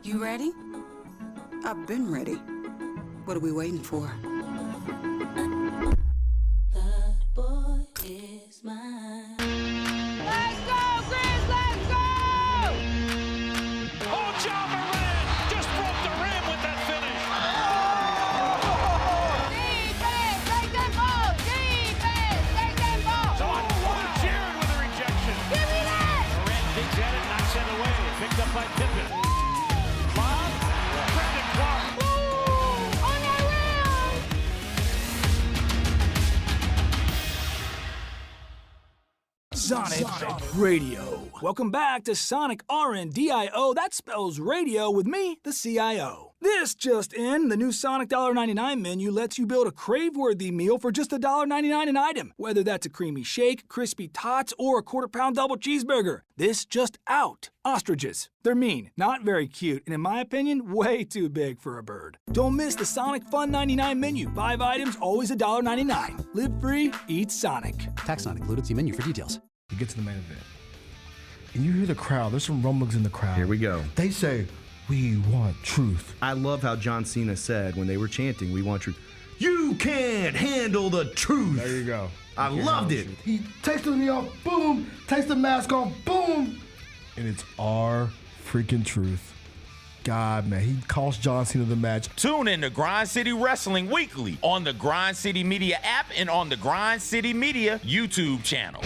You ready? I've been ready. What are we waiting for? That boy is mine. Let's go, Grizz! Let's go! Oh, John Moran just broke the rim with that finish. Defense, take that ball! Defense, take that ball! So Jared with a rejection. Give me that! Moran digs at it, knocks it away. Picked up by Pippen. Bob, Brandon Clark. On that rim! Sonic Radio. Welcome back to Sonic RNDIO. That spells radio with me, the CIO. This just in, the new Sonic $1.99 menu lets you build a crave-worthy meal for just $1.99 an item, whether that's a creamy shake, crispy tots, or a quarter-pound double cheeseburger. This just out. Ostriches. They're mean, not very cute, and in my opinion, way too big for a bird. Don't miss the Sonic Fun 99 menu. 5 items, always $1.99. Live free, eat Sonic. Tax not included. See menu for details. You get to the main event, and you hear the crowd. There's some rumblings in the crowd. Here we go. They say, "We want truth." I love how John Cena said when they were chanting, "We want truth." You can't handle the truth. There you go. I loved it. He takes the knee off, boom. Takes the mask off, boom. And it's our freaking truth. God, man, he cost John Cena the match. Tune in to Grind City Wrestling weekly on the Grind City Media app and on the Grind City Media YouTube channel.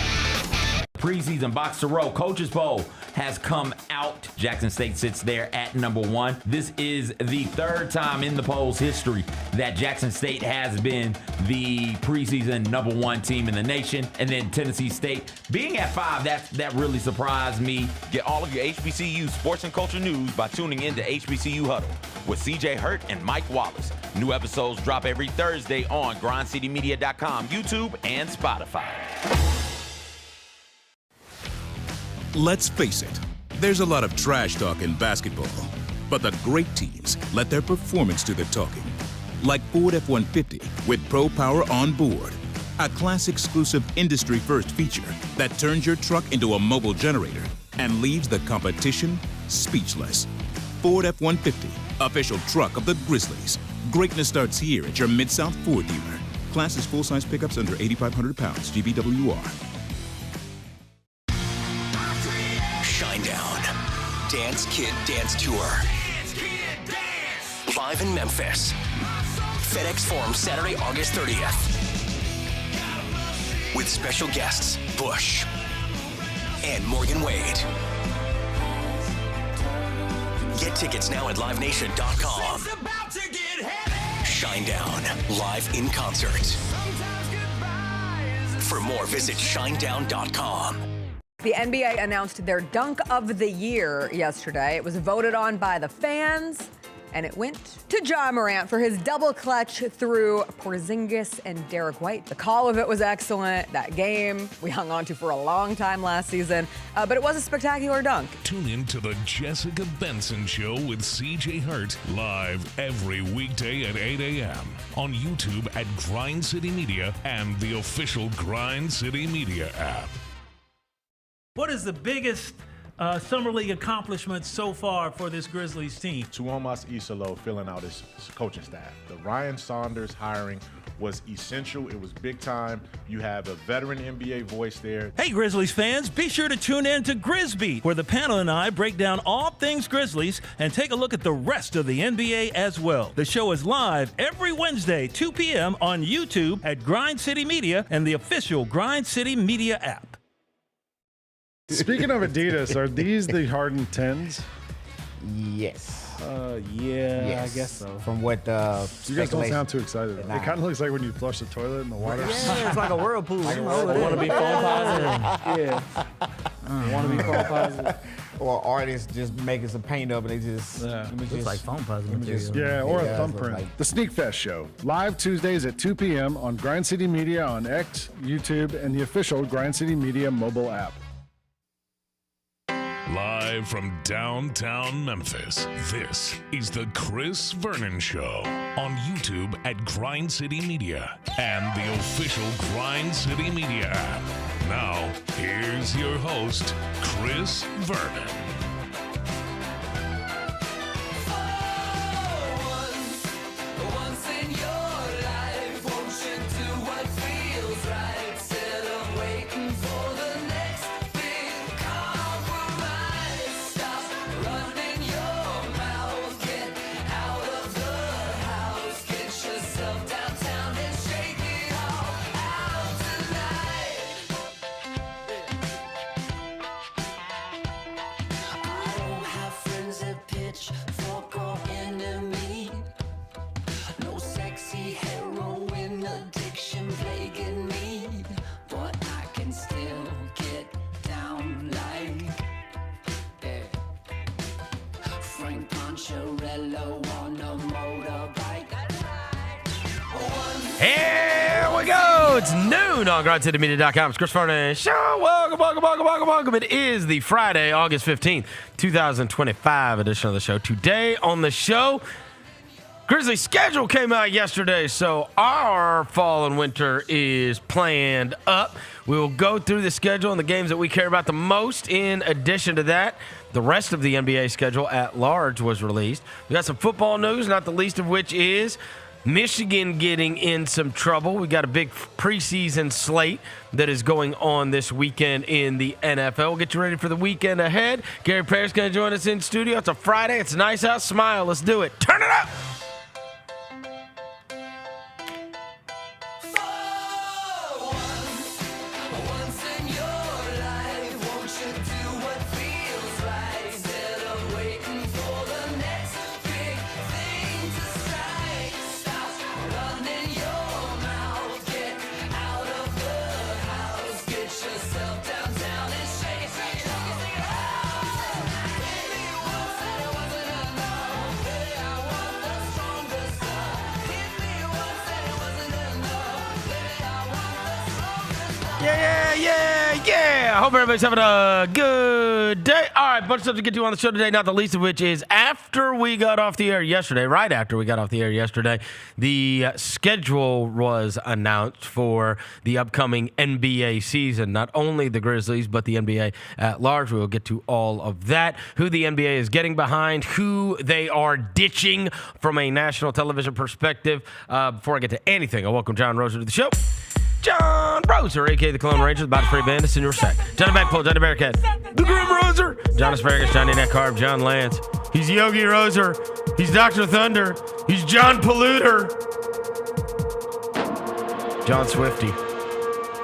Preseason Box to Row Coaches Poll has come out. Jackson State sits there at number 1. This is the 3rd time in the poll's history that Jackson State has been the preseason number 1 team in the nation. And then Tennessee State being at 5, that really surprised me. Get all of your HBCU sports and culture news by tuning in to HBCU Huddle with CJ Hurt and Mike Wallace. New episodes drop every Thursday on grindcitymedia.com, YouTube, and Spotify. Let's face it, there's a lot of trash talk in basketball, but the great teams let their performance do the talking. Like Ford F-150 with Pro Power on board, a class-exclusive industry-first feature that turns your truck into a mobile generator and leaves the competition speechless. Ford F-150, official truck of the Grizzlies. Greatness starts here at your Mid-South Ford dealer. Class is full-size pickups under 8,500 pounds, GVWR. Shinedown. Dance Kid Dance Tour. Live in Memphis. FedEx Forum, Saturday, August 30th. With special guests, Bush and Morgan Wade. Get tickets now at livenation.com. Shinedown, live in concert. For more, visit shinedown.com. The NBA announced their Dunk of the Year yesterday. It was voted on by the fans, and it went to Ja Morant for his double clutch through Porzingis and Derek White. The call of it was excellent. That game we hung on to for a long time last season, but it was a spectacular dunk. Tune in to the Jessica Benson Show with CJ Hurt, live every weekday at 8 a.m. on YouTube at Grind City Media and the official Grind City Media app. What is the biggest Summer League accomplishment so far for this Grizzlies team? Tuomas Isalo filling out his coaching staff. The Ryan Saunders hiring was essential. It was big time. You have a veteran NBA voice there. Hey, Grizzlies fans, be sure to tune in to Grizzbeat, where the panel and I break down all things Grizzlies and take a look at the rest of the NBA as well. The show is live every Wednesday, 2 p.m. on YouTube at Grind City Media and the official Grind City Media app. Speaking of Adidas, are these the Harden 10s? Yes. Yes. I guess so. From what you guys don't sound too excited. It kind of looks like when you flush the toilet in the water. Yeah, it's like a whirlpool. Want to be phone positive? Yeah. Want to be phone positive? Or artists just making some paint up and they just looks like phone positive material. Yeah, or a thumbprint. The Sneak Fest Show, live Tuesdays at 2 p.m. on Grind City Media on X, YouTube, and the official Grind City Media mobile app. Live from downtown Memphis, this is the Chris Vernon Show on YouTube at Grind City Media and the official Grind City Media app. Now, here's your host, Chris Vernon. Cincherello on a motorbike. Here we go. It's noon on GrindCityMedia.com. It's Chris Vernon Show. Welcome. It is the Friday, August 15th, 2025 edition of the show. Today on the show, Grizzlies schedule came out yesterday, so our fall and winter is planned up. We will go through the schedule and the games that we care about the most. In addition to that, the rest of the NBA schedule at large was released. We got some football news, not the least of which is Michigan getting in some trouble. We got a big preseason slate that is going on this weekend in the NFL. We'll get you ready for the weekend ahead. Gary Parrish going to join us in studio. It's a Friday. It's nice out. Smile. Let's do it. Turn it up. Yeah. I hope everybody's having a good day. All right, bunch of stuff to get to on the show today, not the least of which is after we got off the air yesterday, right after we got off the air yesterday, the schedule was announced for the upcoming NBA season. Not only the Grizzlies, but the NBA at large. We will get to all of that, who the NBA is getting behind, who they are ditching from a national television perspective. Before I get to anything, I welcome John Roser to the show. John Roser, a.k.a. the Clone Ranger, the Body Spray Bandits, in your sack. Johnny Backpole, Johnny Bearcat, the Grim Roser, John Asparagus, Johnny Neckcarb, John Lance. He's Yogi Roser. He's Dr. Thunder. He's John Polluter. John Swifty.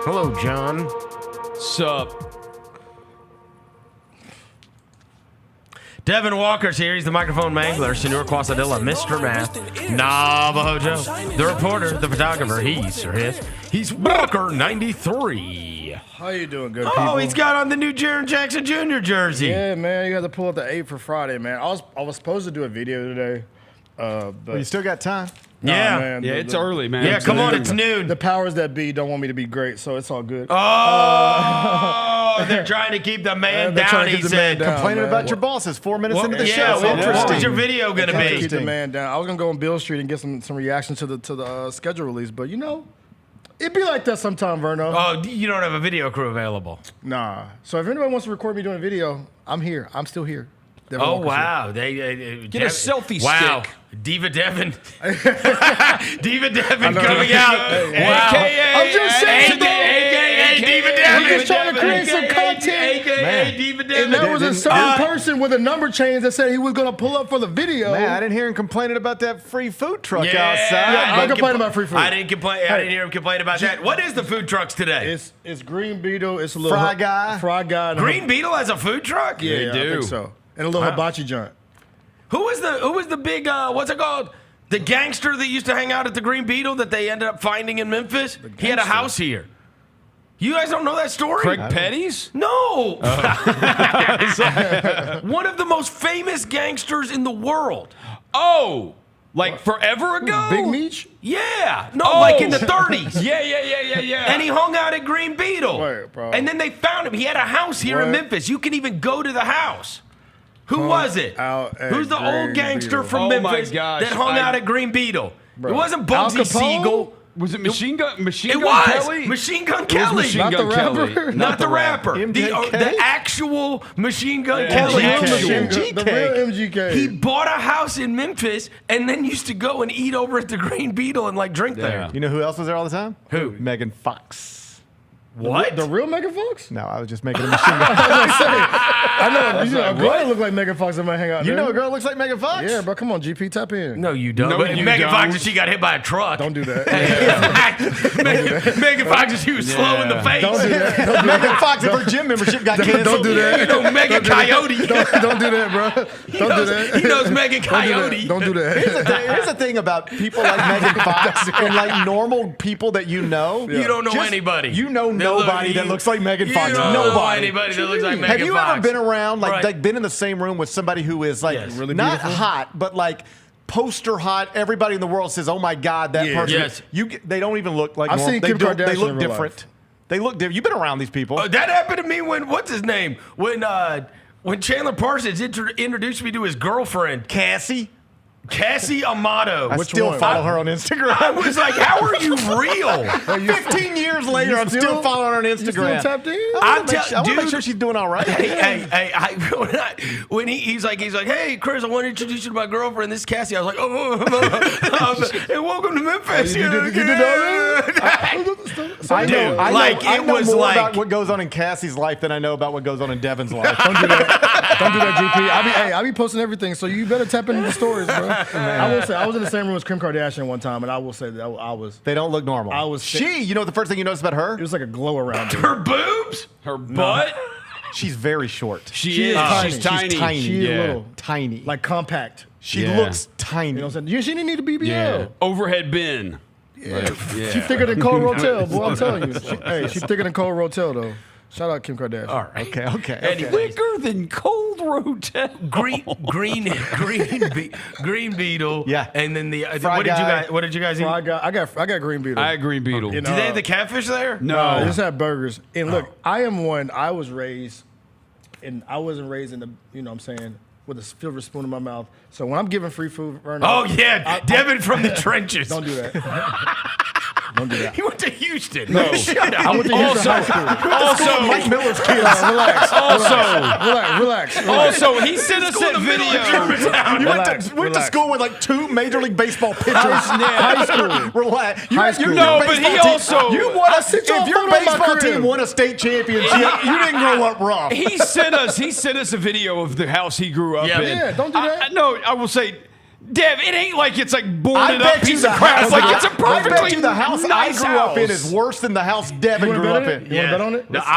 Hello, John. Sup? Devin Walker's here. He's the microphone mangler, Senor Quasadilla, Mr. Math, Navajo Joe, the reporter, the photographer. He's Walker 93. How you doing, good people? Oh, he's got on the new Jaren Jackson Jr. jersey. Yeah, man, you got to pull up the 8 for Friday, man. I was supposed to do a video today, but you still got time. Yeah. Man, it's early, man. Yeah, come on, it's noon. The powers that be don't want me to be great, so it's all good. Oh, they're trying to keep the man down, he said. Complaining about your bosses 4 minutes into the show. What was your video going to be? Keep the man down. I was going to go on Bill Street and get some reactions to the schedule release, but you know, it'd be like that sometime, Verno. Oh, you don't have a video crew available? Nah. So if anybody wants to record me doing a video, I'm here. I'm still here. Devin Walker's Get wow. a selfie stick. Diva Devin. Diva Devin coming out. Wow. AKA. I'm just saying. AKA Diva Devin. We're just trying to create some content. AKA Diva Devin. And there was a certain person with a number change that said he was going to pull up for the video. Man, I didn't hear him complaining about that free food truck outside. Yeah, I complained about free food. I didn't complain. I didn't hear him complain about that. What is the food trucks today? It's Green Beetle. It's a little Fry Guy. Green Beetle has a food truck? Yeah, they do. I think so. And a little hibachi joint. Who was the big what's it called? The gangster that used to hang out at the Green Beetle that they ended up finding in Memphis? He had a house here. You guys don't know that story? Craig Petty's? No. One of the most famous gangsters in the world. Oh, like forever ago? Big Meech? Yeah. No, like in the 30s. Yeah. And he hung out at Green Beetle. Wait, bro. And then they found him. He had a house here in Memphis. You can even go to the house. Who was it? Who's the old gangster from Memphis that hung out at Green Beetle? Bro. It wasn't Bugsy Siegel. Was it Machine Gun Kelly? Machine Gun Kelly. Not the rapper. Not the rapper. The actual Machine Gun Kelly. The real MGK. He bought a house in Memphis and then used to go and eat over at the Green Beetle and like drink there. You know who else was there all the time? Who? Megan Fox. What? The real Megan Fox? No, I was just making a machine gun. I know. You know a girl that look like Megan Fox that might hang out there. You know a girl that looks like Megan Fox? Yeah, bro. Come on, GP, tap in. No, you don't. Megan Fox, she got hit by a truck. Don't do that. Megan Fox, she was slow in the face. Don't do that. Megan Fox, if her gym membership got canceled. Don't do that. You know Megan Coyote. Don't do that, bro. Don't do that. He knows Megan Coyote. Don't do that. Here's the thing about people like Megan Fox and like normal people that you know. You don't know anybody. You know They're nobody that looks like Megan Fox. You don't know Nobody. anybody that looks like Megan Have you Fox. ever been around, Right. like been in the same room with somebody who is like Really not beautiful? hot, but like poster hot? Everybody in the world says, "Oh my God, that person." Yes. They don't even look like. I've normal. seen They Kim do- Kardashian They in look real different. life. They look different. You've been around these people. That happened to me what's his name? When Chandler Parsons introduced me to his girlfriend, Cassie Amato. I still follow her on Instagram. I was like, how are you real? 15 years later, I'm still following her on Instagram. You still tapped in? I want to make sure she's doing all right. When he's like, hey, Chris, I want to introduce you to my girlfriend. This is Cassie. I was like, hey, welcome to Memphis. You did that? I know more about what goes on in Cassie's life than I know about what goes on in Devin's life. Don't do that. Don't do that, GP. I be posting everything, so you better tap into the stories, bro. I will say I was in the same room as Kim Kardashian one time, and I will say that I was. They don't look normal. I was. You know what the first thing you noticed about her? It was like a glow around her. Her boobs, her butt. She's very short. She is tiny. She's tiny. She is little, tiny, like compact. She looks tiny. You know what I'm saying? She didn't need a BBL. Yeah. Overhead bin. Yeah. She's thicker than Cole Rotel, boy. I'm telling you. She's thicker than Cole Rotel, though. Shout out Kim Kardashian. All right. Okay. Anyways, Thicker than cold rotel. green beetle. Yeah. And then the Fry guy. what did you guys eat? I got green beetle. I had green beetle. You Do know, they have the catfish there? No. I just had burgers. And look, I am one. I was raised, and I wasn't raised in the. You know what I'm saying? With a silver spoon in my mouth. So when I'm giving free food, Vernon, Oh yeah, Devin from the trenches. Don't do that. Don't do that. He went to Houston. No. Shut up. I went to Houston High School. Also, Mike Miller's kids. Relax. Also, he sent us that video. You went to school with like 2 Major League Baseball pitchers. High school. Relax. High school. No, but he also. If your baseball team won a state championship, you didn't grow up rough. He sent us a video of the house he grew up in. Yeah, don't do that. No, I will say, Dev, it ain't like it's like I boarded bet up you piece the of crap. house- Like it's a I perfectly bet you the house nice I grew up in house. is worse than the house Devin wanna grew bet up it? in. You want to bet on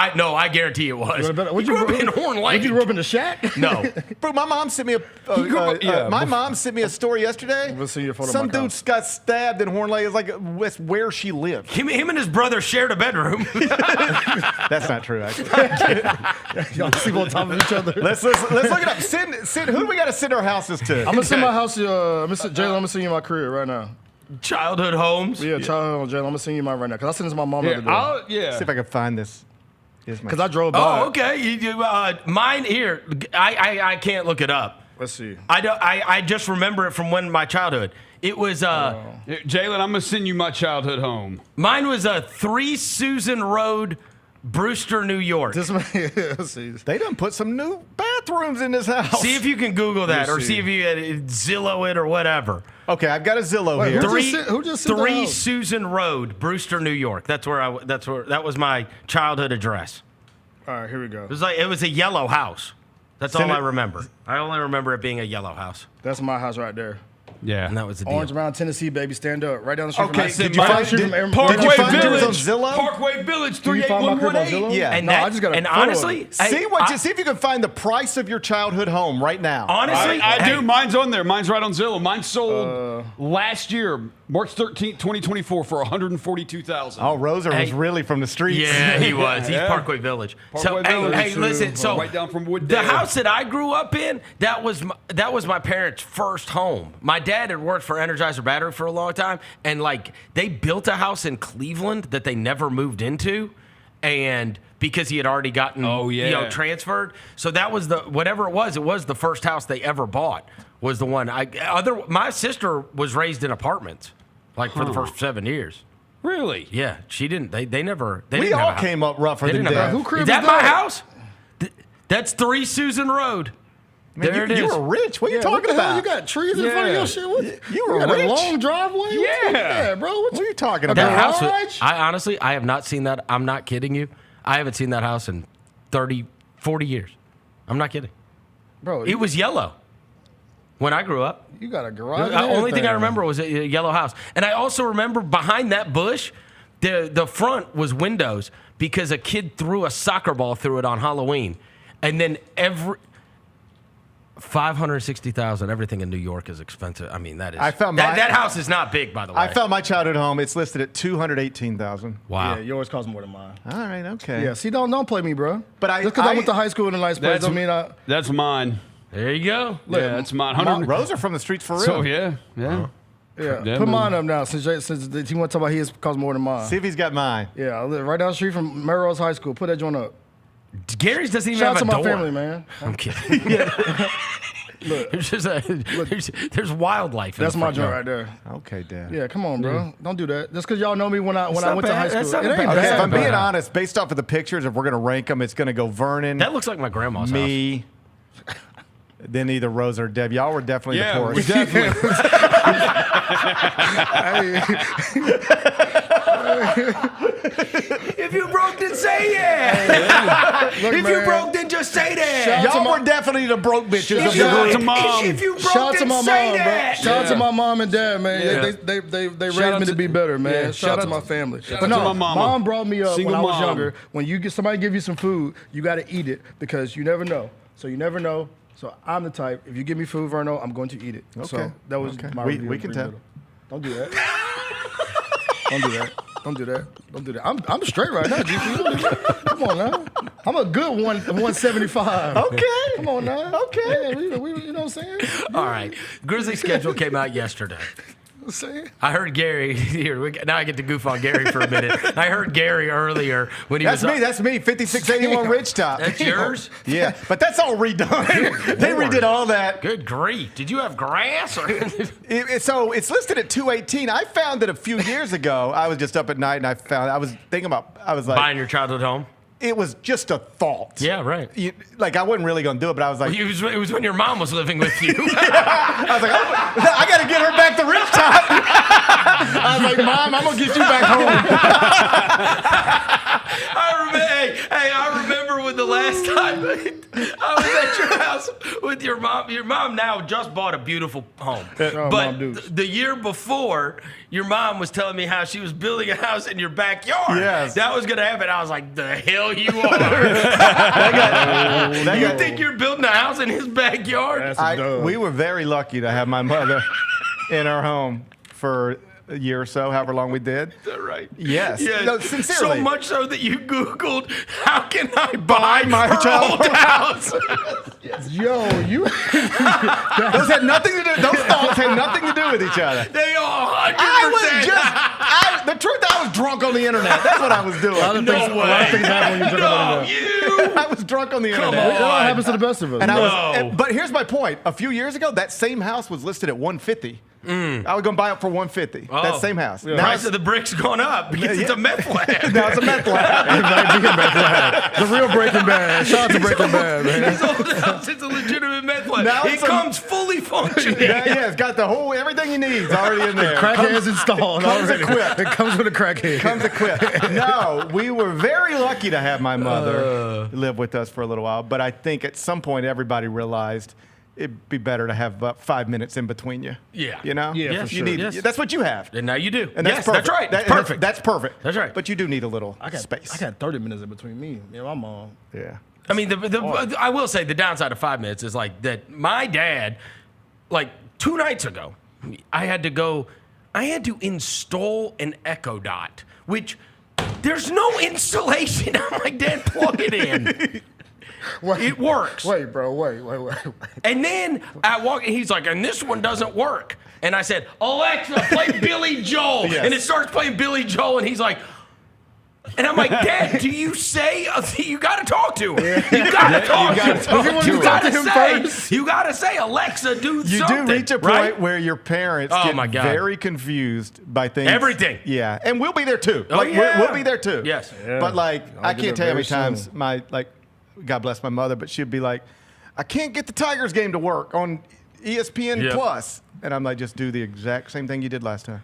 it? No, I guarantee it was. You want to bet on it? He grew up in Horn Lake. Did you grow up in the shack? No. Bro, my mom sent me mom sent me a story yeyesterday. Let's see your photo of Some my dude house. got stabbed in Horn Lake. It's like that's where she lived. Him and his brother shared a bedroom. That's not true, actually. Y'all sleep on top of each other. Let's look it up. Send who do we got to send our houses to? I'm gonna send my house. Jaylen, I'm gonna send you my career right now. Childhood homes. Yeah, childhood home, Jaylen. I'm gonna send you mine right now because I sent it to my mom the other day. See if I can find this. Because I drove by. Oh, okay. Mine here. I can't look it up. Let's see. I just remember it from when my childhood. It was Jaylon, I'm gonna send you my childhood home. Mine was 3 Susan Road, Brewster, New York. Let's see. They done put some new bathrooms in this house. See if you can Google that, Let's or see see. if you Zillow it or whatever. Okay, I've got a Zillow Wait, here. who just sent the 3 house? Susan Road, Brewster, New York. That was my childhood address. All right, here we go. It was a yellow house. That's Send all it. I remember. I only remember it being a yellow house. That's my house right there. Yeah. And that was the deal. Orange Mound, Tennessee, baby. Stand up. Right down the street Okay, from did you find street from Aaron- Parkway Did you find yours Village on Zillow? Parkway Village Did you find my crib on 38118. Zillow? Yeah. And No, that, I just got a and photo of honestly, it. See if you can find the price of your childhood home right now. honestly, I hey, do. Mine's on there. Mine's right on Zillow. Mine sold last year, March 13th, 2024, for $142,000. Oh, Roser was Hey. really from the streets. Yeah, he was. He's Yeah. Parkway Village. Parkway so, Village, hey, listen. So, right down from Wooddale. the house that I grew up in, that was my parents' first home. My dad had worked for Energizer Battery for a long time, and like they built a house in Cleveland that they never moved into, and because he had already gotten transferred. So that was whatever it was the first house they ever bought. Was the one my sister was raised in apartments, like for the first 7 years. Really? Yeah, she didn't. They never. They We didn't all have a house. came up rougher They than didn't have that. a Who crib Is that is my that? house? That's 3 Susan Road. Man, There it you is. were rich. What are you What talking the hell? about? You got trees in front of your shit? What? You were got rich. a long driveway? Yeah. Bro. What are you talking A about? That house. garage? I honestly have not seen that. I'm not kidding you. I haven't seen that house in 30, 40 years. I'm not kidding. Bro, It was yellow when I grew up. you got a garage. The and only thing I everything. remember was a yellow house. And I also remember behind that bush, the front was windows because a kid threw a soccer ball through it on Halloween. And then $560,000. Everything in New York is expensive. I mean, that is. I found that house is not big, by the way. I found my childhood home. It's listed at $218,000. Wow. Yeah, yours costs more than mine. All right, okay. Yeah, see, don't play me, bro. But just because I went to high school in a nice place, don't mean I. That's mine. There you go. Yeah, that's mine. Rose are from the streets for real. So yeah. Yeah, put mine up now since he want to talk about his cost more than mine. See if he's got mine. Yeah, I live right down the street from Melrose High School. Put that joint up. Gary's doesn't even Shout have out a to my door. family, man. I'm kidding. Look, there's wildlife. In that's the my front joint yard. right there. Okay, Dad. Yeah, come on, bro. Don't do that. Just because y'all know me when I went to high school. It ain't Okay, bad. if I'm being honest, based off of the pictures, if we're going to rank them, it's going to go Vernon. That looks like my grandma's me, then either Rose or Deb. Y'all were definitely the poorest. We definitely. If you broke, then say yeah. Look, if you man. broke, then just say that. Shout out to Y'all were definitely the broke bitches of the Shout out group. to Mom. If you broke, Shout out to then my say mom, bro. that. Shout out to my mom and dad, man. Yeah. They raised out me to to- be better, man. yeah, Shout out to my family. shout But out to no, my mama. mom brought me up Single when I was mom. younger. When you get somebody give you some food, you got to eat it because you never know. So you never know. So I'm the type. If you give me food, Verno, I'm going to eat it. Okay. So that was my We review of can Green tell. Middle. Don't do that. Don't do that. Don't do that. Don't do that. I'm straight right now, GP. Don't do that. Come on now. I'm a good 175. Okay. Come on now. Okay. Yeah, you know what I'm saying? All right. Grizzlies schedule came out yesterday. I'm saying. I heard Gary here. Now I get to goof on Gary for a minute. I heard Gary earlier when he That's was. me. That's me. 5681 Ridgetop. That's yours? Yeah, but that's all redone. They redid all that. Good grief! Did you have grass? Or So it's listed at 218. I found that a few years ago. I was just up at night and I was thinking about. I was like, buying your childhood home? it was just a thought. Yeah, right. Like I wasn't really gonna do it, but I was like, Well, it was when your mom was living with you. I was like, I got to get her back to Ridgetop. I was like, Mom, I'm gonna get you back home. I remember when the last time I was at your house with your mom. Your mom now just bought a beautiful home. But the year before, your mom was telling me how she was building a house in your backyard. Yes. That was going to happen. I was like, the hell you are. You think you're building a house in his backyard? We were very lucky to have my mother in our home for a year or so, however long we did. Is that right? Yes. Yeah. No, sincerely. So much so that you Googled, how can I buy my her child old house? Yo, you. Those had nothing to do. Those thoughts had nothing to do with each other. They all 100%. I was just. The truth, I was drunk on the internet. That's what I was doing. A lot of things happen when you're drunk on the internet. I was drunk on the internet. It all happens to the best of us. And but here's my point. A few years ago, that same house was listed at $150. I was gonna buy it for $150. That same house. The price of the brick's gone up because it's a meth lab. Now it's a meth lab. It might be a meth lab. The real Breaking Bad. Shout out to Breaking Bad, man. This old house, it's a legitimate meth lab. Now It it's comes fully functioning. Yeah, it's got the whole everything you need is already in there. Crackhead's installed comes already. equipped. It comes with a crackhead. Comes equipped. No, we were very lucky to have my mother live with us for a little while, but I think at some point everybody realized it'd be better to have about 5 minutes in between you. Yeah. You know? Yeah, you for sure. need. That's what you have. And now you do. And yes, that's perfect. that's right. That's That- perfect. That's perfect. That's right. But you do need a little space. I got 30 minutes in between me and my mom. Yeah. I mean, I will say the downside of 5 minutes is like that. My dad, like 2 nights ago, I had to install an Echo Dot, which there's no installation. I'm like, Dad, plug it in. It works. Wait, bro. Wait. And then I walk, and he's like, and this one doesn't work. And I said, Alexa, play Billy Joel. Yes. And it starts playing Billy Joel, and he's like, and I'm like, Dad, do you say, you got to talk to him. You got to talk to him. You got to say, Alexa, do something. You do reach a point right? where your parents Oh, get my God. very confused by things. Everything. Yeah. And we'll be there too. Oh, like, yeah. we'll be there too. Yes. Yeah. But like, I get can't there tell you how many very times soon. God bless my mother, but she'd be like, I can't get the Tigers game to work on ESPN Yep. Plus. And I'm like, just do the exact same thing you did last time.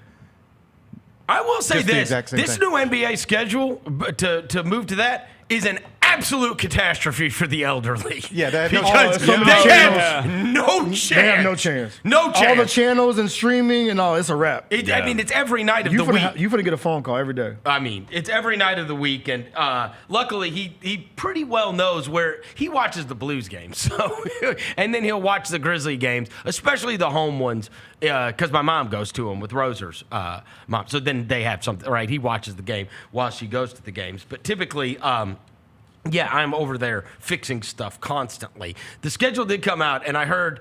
I will say Just the this: exact same this thing. new NBA schedule to move to that is an absolute catastrophe for the elderly. Yeah, they have no because chance. they have no chance. They have no chance. No chance. All the channels and streaming and all, it's a wrap. I mean, it's every night of the week. You finna get a phone call every day. I mean, it's every night of the week, and luckily he pretty well knows where he watches the Blues games. So, and then he'll watch the Grizzly games, especially the home ones, because my mom goes to them with Roser's mom. So then they have something, right? He watches the game while she goes to the games. But typically, yeah, I'm over there fixing stuff constantly. The schedule did come out, and I heard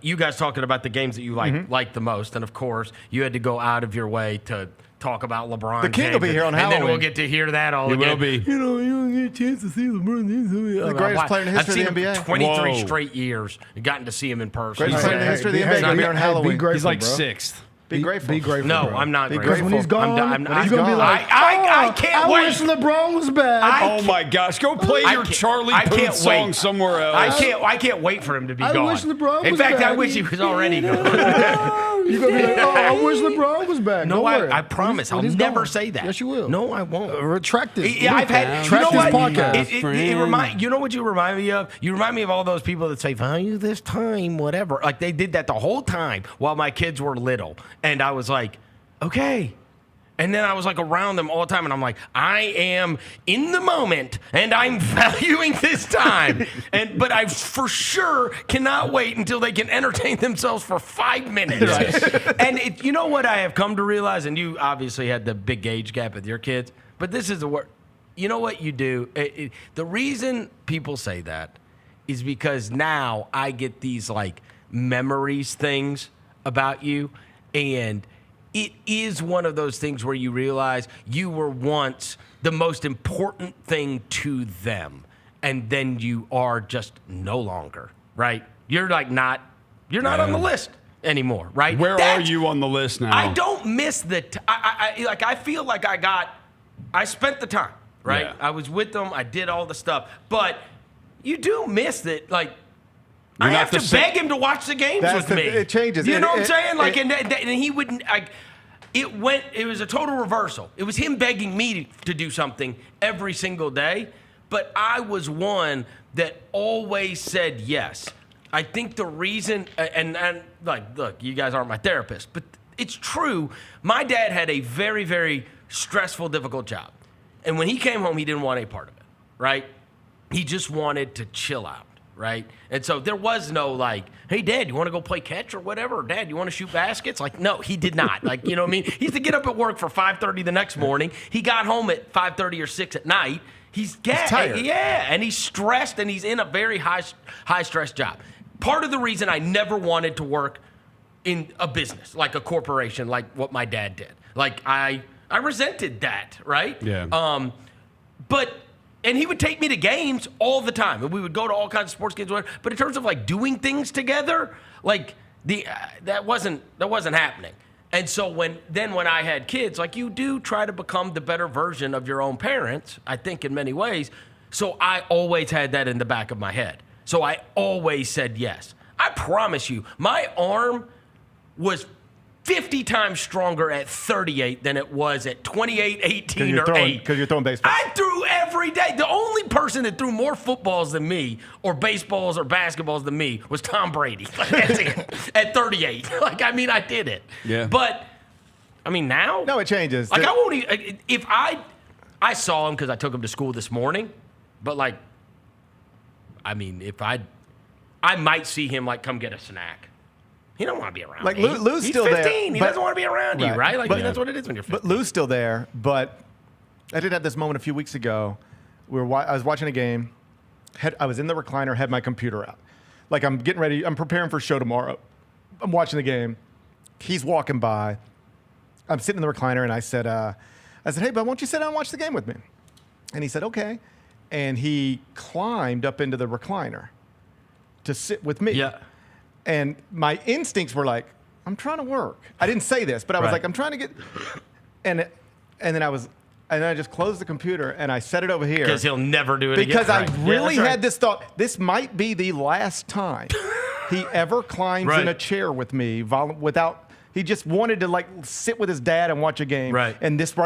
you guys talking about the games that you like the most, and of course, you had to go out of your way to talk about LeBron. The king James, will be here on Halloween. and then we'll get to hear that all again. He will be. You know, you don't get a chance to see LeBron James. The greatest player in the history I've of the seen NBA. him 23 Whoa. straight years. Gotten to see him in person. Greatest player in the history of the NBA. He'll be here on Halloween. Be grateful, He's like bro. 6th. Be grateful. Be grateful. No, bro. I'm not Be grateful. grateful. When he's gone, I'm he's gonna be like, I can't I wait. wish LeBron was back. Oh my gosh! Go play your Charlie Puth song somewhere else. I can't wait for him to be gone. wish LeBron In was fact, I back. wish he was already gone. You're gonna be like, I wish LeBron was back. No, Don't worry. I promise. When I'll he's never gone. say that. Yes, you will. No, I won't. Retract this. Yeah, I've had. Track You know this what? podcast. You know what you remind me of? You remind me of all those people that say value this time, whatever. Like they did that the whole time while my kids were little, and I was like, okay. And then I was like around them all the time, and I'm like, I am in the moment, and I'm valuing this time. But I for sure cannot wait until they can entertain themselves for 5 minutes. Right. And you know what I have come to realize, and you obviously had the big age gap with your kids, but this is the word. You know what you do? The reason people say that is because now I get these like memories things about you, and it is one of those things where you realize you were once the most important thing to them, and then you are just no longer, right? You're like not on the list anymore, right? Where are you on the list now? I don't miss I feel like I spent the time, right? Yeah. I was with them, I did all the stuff, but you do miss that, like, I have to beg him to watch the games with me. It changes. You know what I'm saying? Like, and he wouldn't. It was a total reversal. It was him begging me to do something every single day, but I was one that always said yes. I think the reason, and like, look, you guys aren't my therapist, but it's true. My dad had a very, very stressful, difficult job, and when he came home, he didn't want any part of it. Right? He just wanted to chill out. Right? And so there was no like, hey, Dad, you want to go play catch or whatever? Or, Dad, you want to shoot baskets? Like, no, he did not. Like, you know what I mean? He used to get up at work for 5:30 the next morning. He got home at 5:30 or 6 at night. He's tired. Yeah, and he's stressed, and he's in a very high stress job. Part of the reason I never wanted to work in a business, like a corporation, like what my dad did. Like, I resented that, right? Yeah. And he would take me to games all the time, and we would go to all kinds of sports games. Whatever. But in terms of like doing things together, like that wasn't happening. And so when I had kids, like you do try to become the better version of your own parents, I think in many ways. So I always had that in the back of my head. So I always said yes. I promise you, my arm was 50 times stronger at 38 than it was at 28, 18, or 8. Because you're throwing baseball. I threw every day. The only person that threw more footballs than me, or baseballs or basketballs than me, was Tom Brady. Like, that's it. At 38. Like, I mean, I did it. Yeah. But, I mean, now? No, it changes. Like, I won't even, if I saw him because I took him to school this morning, but like, I mean, if I might see him, like, come get a snack. He don't want to be around like me. Lou's He's still 15. there. He doesn't want to be around you, right? Like, that's what it is when you're 15. But Lou's still there. But I did have this moment a few weeks ago. I was watching a game. I was in the recliner, had my computer out. Like, I'm getting ready. I'm preparing for a show tomorrow. I'm watching the game. He's walking by. I'm sitting in the recliner, and I said, hey, bud, won't you sit down and watch the game with me? And he said, okay. And he climbed up into the recliner to sit with me. Yeah. And my instincts were like, I'm trying to work. I didn't say this, but I was like, I'm trying to get, and then I just closed the computer and I set it over here. Because he'll never do it because again. I really had this thought, this might be the last time he ever climbs in a chair with me without, he just wanted to like sit with his dad and watch a game. Right. And this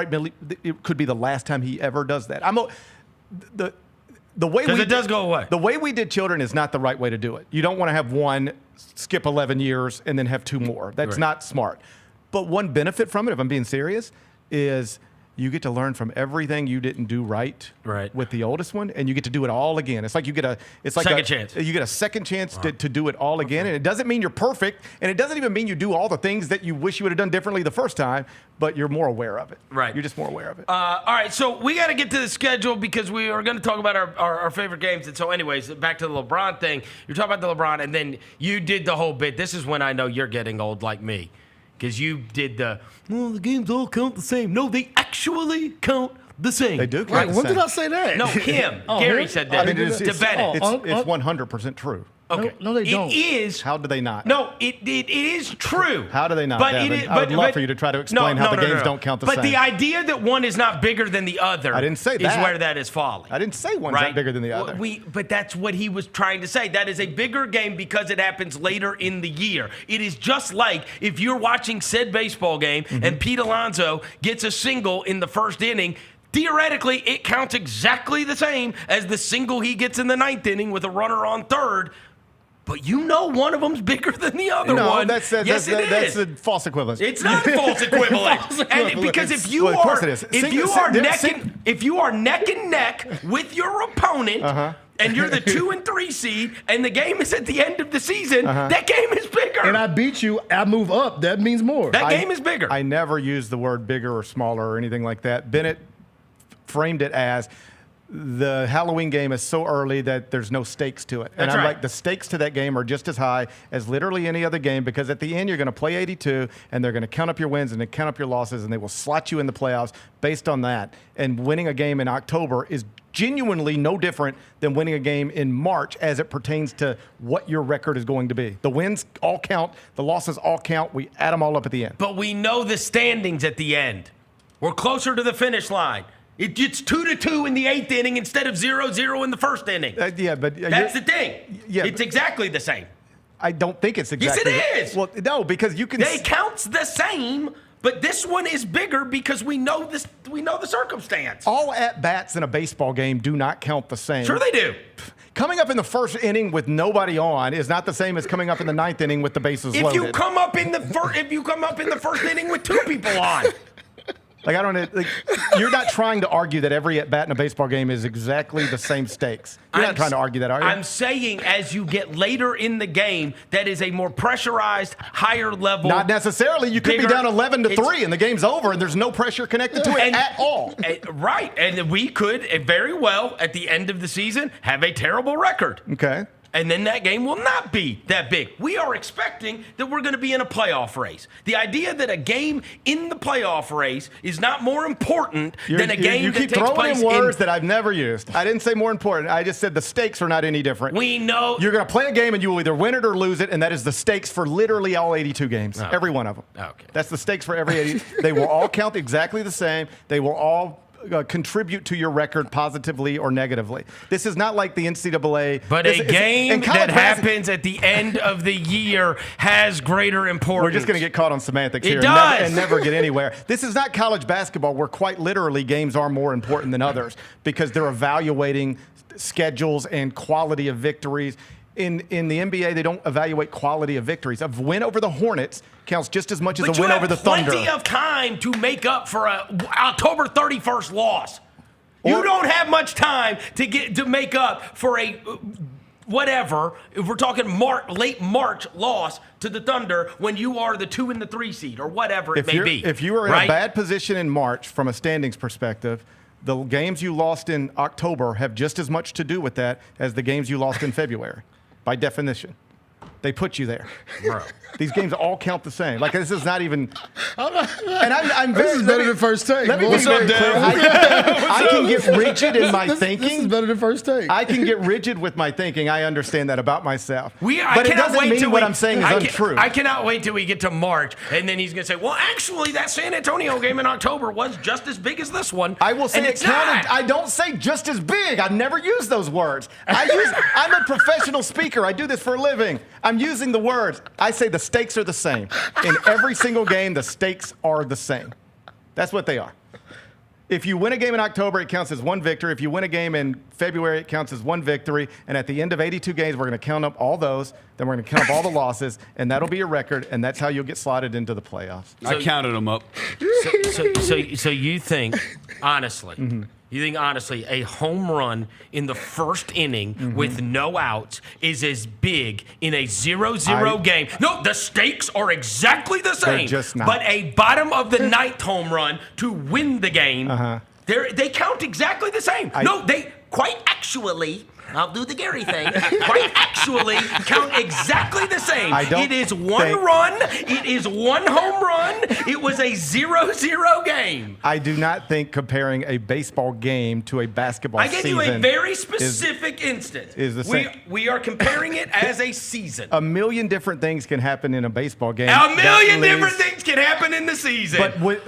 it could be the last time he ever does that. The way Because it does go away. The way we did children is not the right way to do it. You don't want to have one, skip 11 years, and then have 2 more. That's not smart. But one benefit from it, if I'm being serious, is you get to learn from everything you didn't do right with the oldest one, and you get to do it all again. It's like you get a second chance. You get a second chance to do it all again, and it doesn't mean you're perfect, and it doesn't even mean you do all the things that you wish you would have done differently the first time, but you're more aware of it. Right. You're just more aware of it. All right, so we got to get to the schedule because we are going to talk about our favorite games. And so anyways, back to the LeBron thing. You're talking about the LeBron, and then you did the whole bit. This is when I know you're getting old like me. Because you did the games all count the same. No, they actually count the same. They do count the same. When did I say that? No, him. Gary said that. I mean, it's Bennett. It's 100% true. Okay. No, they don't. It is. How do they not? No, it is true. How do they not, But Devin? it is, I would love for you to try to explain how the games don't count the same. But the idea that one is not bigger than the other I didn't say is that. where that is falling. I didn't say one's not bigger than the other. But that's what he was trying to say. That is a bigger game because it happens later in the year. It is just like if you're watching said baseball game and Pete Alonso gets a single in the first inning, theoretically, it counts exactly the same as the single he gets in the 9th inning with a runner on third. But you know one of them's bigger than the other one. That's it is. That's a false equivalence. It's not a false equivalence. And because if you are neck and neck with your opponent, and you're the 2 and 3 seed, and the game is at the end of the season, that game is bigger. And I beat you, I move up. That means more. That game is bigger. I never used the word bigger or smaller or anything like that. Bennett framed it as the Halloween game is so early that there's no stakes to it. And I'm like, the stakes to that game are just as high as literally any other game because at the end you're going to play 82 and they're going to count up your wins and they count up your losses and they will slot you in the playoffs based on that. And winning a game in October is genuinely no different than winning a game in March as it pertains to what your record is going to be. The wins all count. The losses all count. We add them all up at the end. But we know the standings at the end. We're closer to the finish line. It's 2-2 in the 8th inning instead of 0-0 in the first inning. But that's the thing. Yeah, it's exactly the same. I don't think it's exactly. Yes, it is. Well, no, because you can. They counts the same, but this one is bigger because we know this. We know the circumstance. All at bats in a baseball game do not count the same. Sure, they do. Coming up in the first inning with nobody on is not the same as coming up in the 9th inning with the bases loaded. If you come up in the first inning with 2 people on. You're not trying to argue that every at bat in a baseball game is exactly the same stakes. You're not trying to argue that, are you? I'm saying as you get later in the game, that is a more pressurized, higher level. Not necessarily. You could be down 11-3 and the game's over and there's no pressure connected to it at all. Right. And we could very well, at the end of the season, have a terrible record. Okay. And then that game will not be that big. We are expecting that we're going to be in a playoff race. The idea that a game in the playoff race is not more important than a game that takes place in... You keep throwing in words that I've never used. I didn't say more important. I just said the stakes are not any different. We know... You're going to play a game and you will either win it or lose it, and that is the stakes for literally all 82 games. Okay. Every one of them. Okay. That's the stakes for every 80. They will all count exactly the same. They will all... contribute to your record positively or negatively. This is not like the NCAA. But a game that happens at the end of the year has greater importance. We're just going to get caught on semantics here and never get anywhere. This is not college basketball where quite literally games are more important than others because they're evaluating schedules and quality of victories. In the NBA, they don't evaluate quality of victories. A win over the Hornets counts just as much as a win over the Thunder. Plenty of time to make up for a October 31st loss. You don't have much time to make up for a whatever. If we're talking late March loss to the Thunder when you are the 2 and the 3 seed or whatever it may be. If you are in a bad position in March from a standings perspective, the games you lost in October have just as much to do with that as the games you lost in February. By definition, they put you there. Bro. These games all count the same. Like, this is not even... This is better than First Take. Let me be very clear. I can get rigid in my thinking. This is better than First Take. I can get rigid with my thinking. I understand that about myself. But it doesn't mean what I'm saying is untrue. I cannot wait till we get to March, and then he's going to say, well, actually, that San Antonio game in October was just as big as this one. I will say it counted. I don't say just as big. I never use those words. I'm a professional speaker. I do this for a living. I'm using the words. I say the stakes are the same. In every single game, the stakes are the same. That's what they are. If you win a game in October, it counts as one victory. If you win a game in February, it counts as one victory. And at the end of 82 games, we're going to count up all those. Then we're going to count up all the losses, and that'll be your record. And that's how you'll get slotted into the playoffs. I counted them up. So you think, honestly, a home run in the first inning with no outs is as big in a 0-0 game? No, the stakes are exactly the same. They're just not. But a bottom of the ninth home run to win the game, they count exactly the same. They quite actually. I'll do the Gary thing. Quite actually count exactly the same. It is one run. It is one home run. It was a 0-0 game. I do not think comparing a baseball game to a basketball season. I gave you a very specific instance. Is the same. We are comparing it as a season. A million different things can happen in a baseball game. A million different things can happen in the season. But when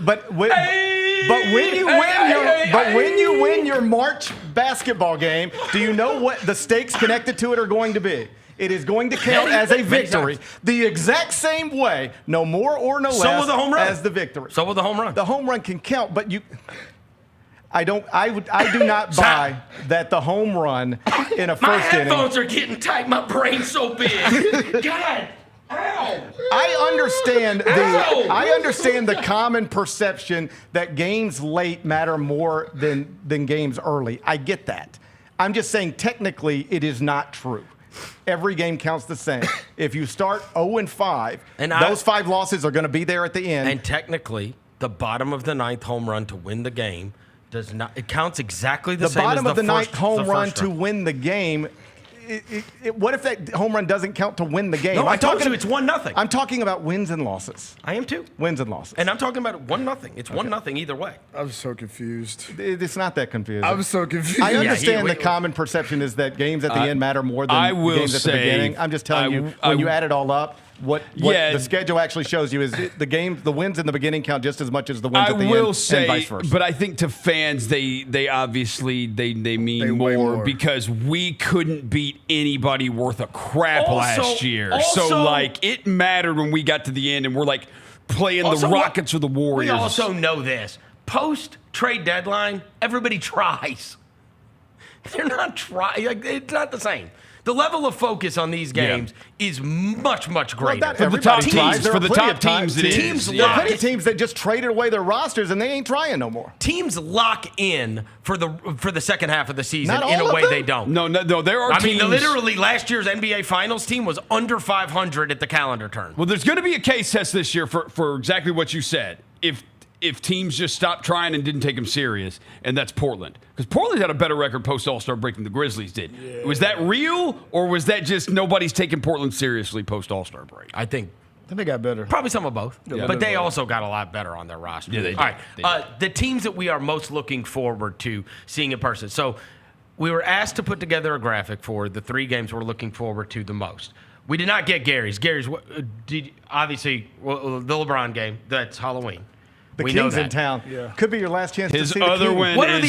you win your March basketball game, do you know what the stakes connected to it are going to be? It is going to count as a victory the exact same way, no more or no less, as the victory. So will the home run. The home run can count, but I do not buy that the home run in a first inning. My headphones are getting tight. My brain's so big. God. Ow. I understand the common perception that games late matter more than games early. I get that. I'm just saying technically it is not true. Every game counts the same. If you start 0-5, those 5 losses are going to be there at the end. And technically, the bottom of the ninth home run to win the game does not. It counts exactly the same. The bottom as of the ninth home run to win the game. What if that home run doesn't count to win the game? No, I told you it's 1-0. I'm talking about wins and losses. I am too. Wins and losses. And I'm talking about 1-0. It's 1-0 either way. I'm so confused. It's not that confusing. I'm so confused. I understand the common perception is that games at the end matter more than games at the beginning. I'm just telling you, when you add it all up, what the schedule actually shows you is the wins in the beginning count just as much as the wins at the end, and vice versa. But I think to fans, they obviously mean more because we couldn't beat anybody worth a crap last year. So like it mattered when we got to the end and we're like playing the Rockets or the Warriors. We also know this. Post trade deadline, everybody tries. They're not trying. Like, it's not the same. The level of focus on these games is much, much greater. Well, for the top teams, there are plenty of teams that just traded away their rosters and they ain't trying no more. Teams lock in for the second half of the season in a way they don't. No, there are teams. I mean, literally last year's NBA Finals team was under 500 at the calendar turn. Well, there's going to be a case test this year for exactly what you said. If teams just stopped trying and didn't take them serious, and that's Portland. Because Portland had a better record post-All-Star break than the Grizzlies did. Yeah. Was that real, or was that just nobody's taking Portland seriously post-All-Star break? I think they got better. Probably some of both. Yeah. But they also got a lot better on their roster. Yeah, they did. All right, the teams that we are most looking forward to seeing in person. So we were asked to put together a graphic for the 3 games we're looking forward to the most. We did not get Gary's. Obviously, the LeBron game, that's Halloween. The Kings in town. Yeah. Could be your last chance to see other the King. win. What are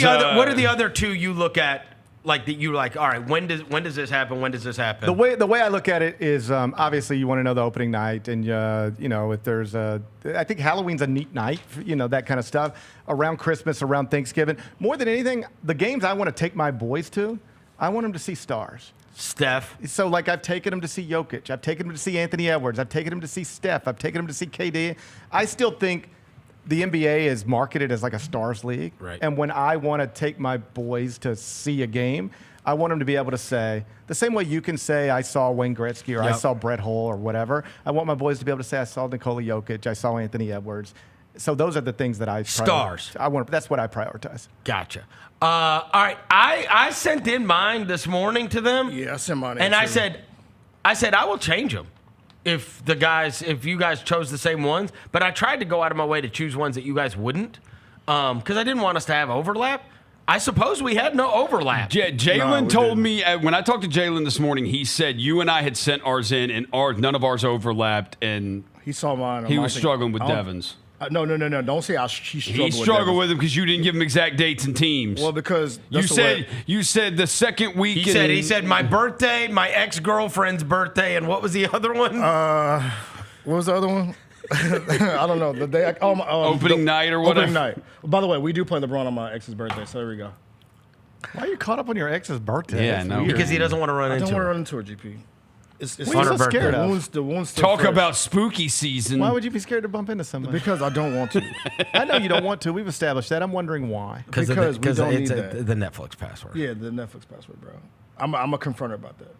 the other 2 you look at? Like that, you're like, all right, when does this happen? When does this happen? The way I look at it is, obviously, you want to know the opening night, and if there's I think Halloween's a neat night, that kind of stuff. Around Christmas, around Thanksgiving, more than anything, the games I want to take my boys to, I want them to see stars. Steph. So, like, I've taken them to see Jokic. I've taken them to see Anthony Edwards. I've taken them to see Steph. I've taken them to see KD. I still think the NBA is marketed as like a stars league. Right. And when I want to take my boys to see a game, I want them to be able to say, the same way you can say I saw Wayne Gretzky or I saw Brett Hull or whatever, I want my boys to be able to say I saw Nikola Jokic, I saw Anthony Edwards. So those are the things that I stars. That's what I prioritize. Gotcha. All right. I sent in mine this morning to them. Yeah, I sent mine. And I said I will change them. If you guys chose the same ones, but I tried to go out of my way to choose ones that you guys wouldn't, because I didn't want us to have overlap. I suppose we had no overlap. Jalen told me when I talked to Jalen this morning, he said you and I had sent ours in, and none of ours overlapped, and he saw mine. He was struggling with Devin's. No. Don't say he struggled. He struggled with him because you didn't give him exact dates and teams. Well, because you said the second week. He said my birthday, my ex-girlfriend's birthday, and what was the other one? What was the other one? I don't know. The day opening night or whatever. Opening night. By the way, we do play LeBron on my ex's birthday, so there we go. Why are you caught up on your ex's birthday? Yeah, no. Because he doesn't want to run into I don't want to her. run into her, GP. It's What are you so scared of? The wound's still Talk fresh. about spooky season. Why would you be scared to bump into somebody? Because I don't want to. I know you don't want to. We've established that. I'm wondering why. Because we don't need that. The Netflix password. Yeah, the Netflix password, bro. I'm a confronter about that.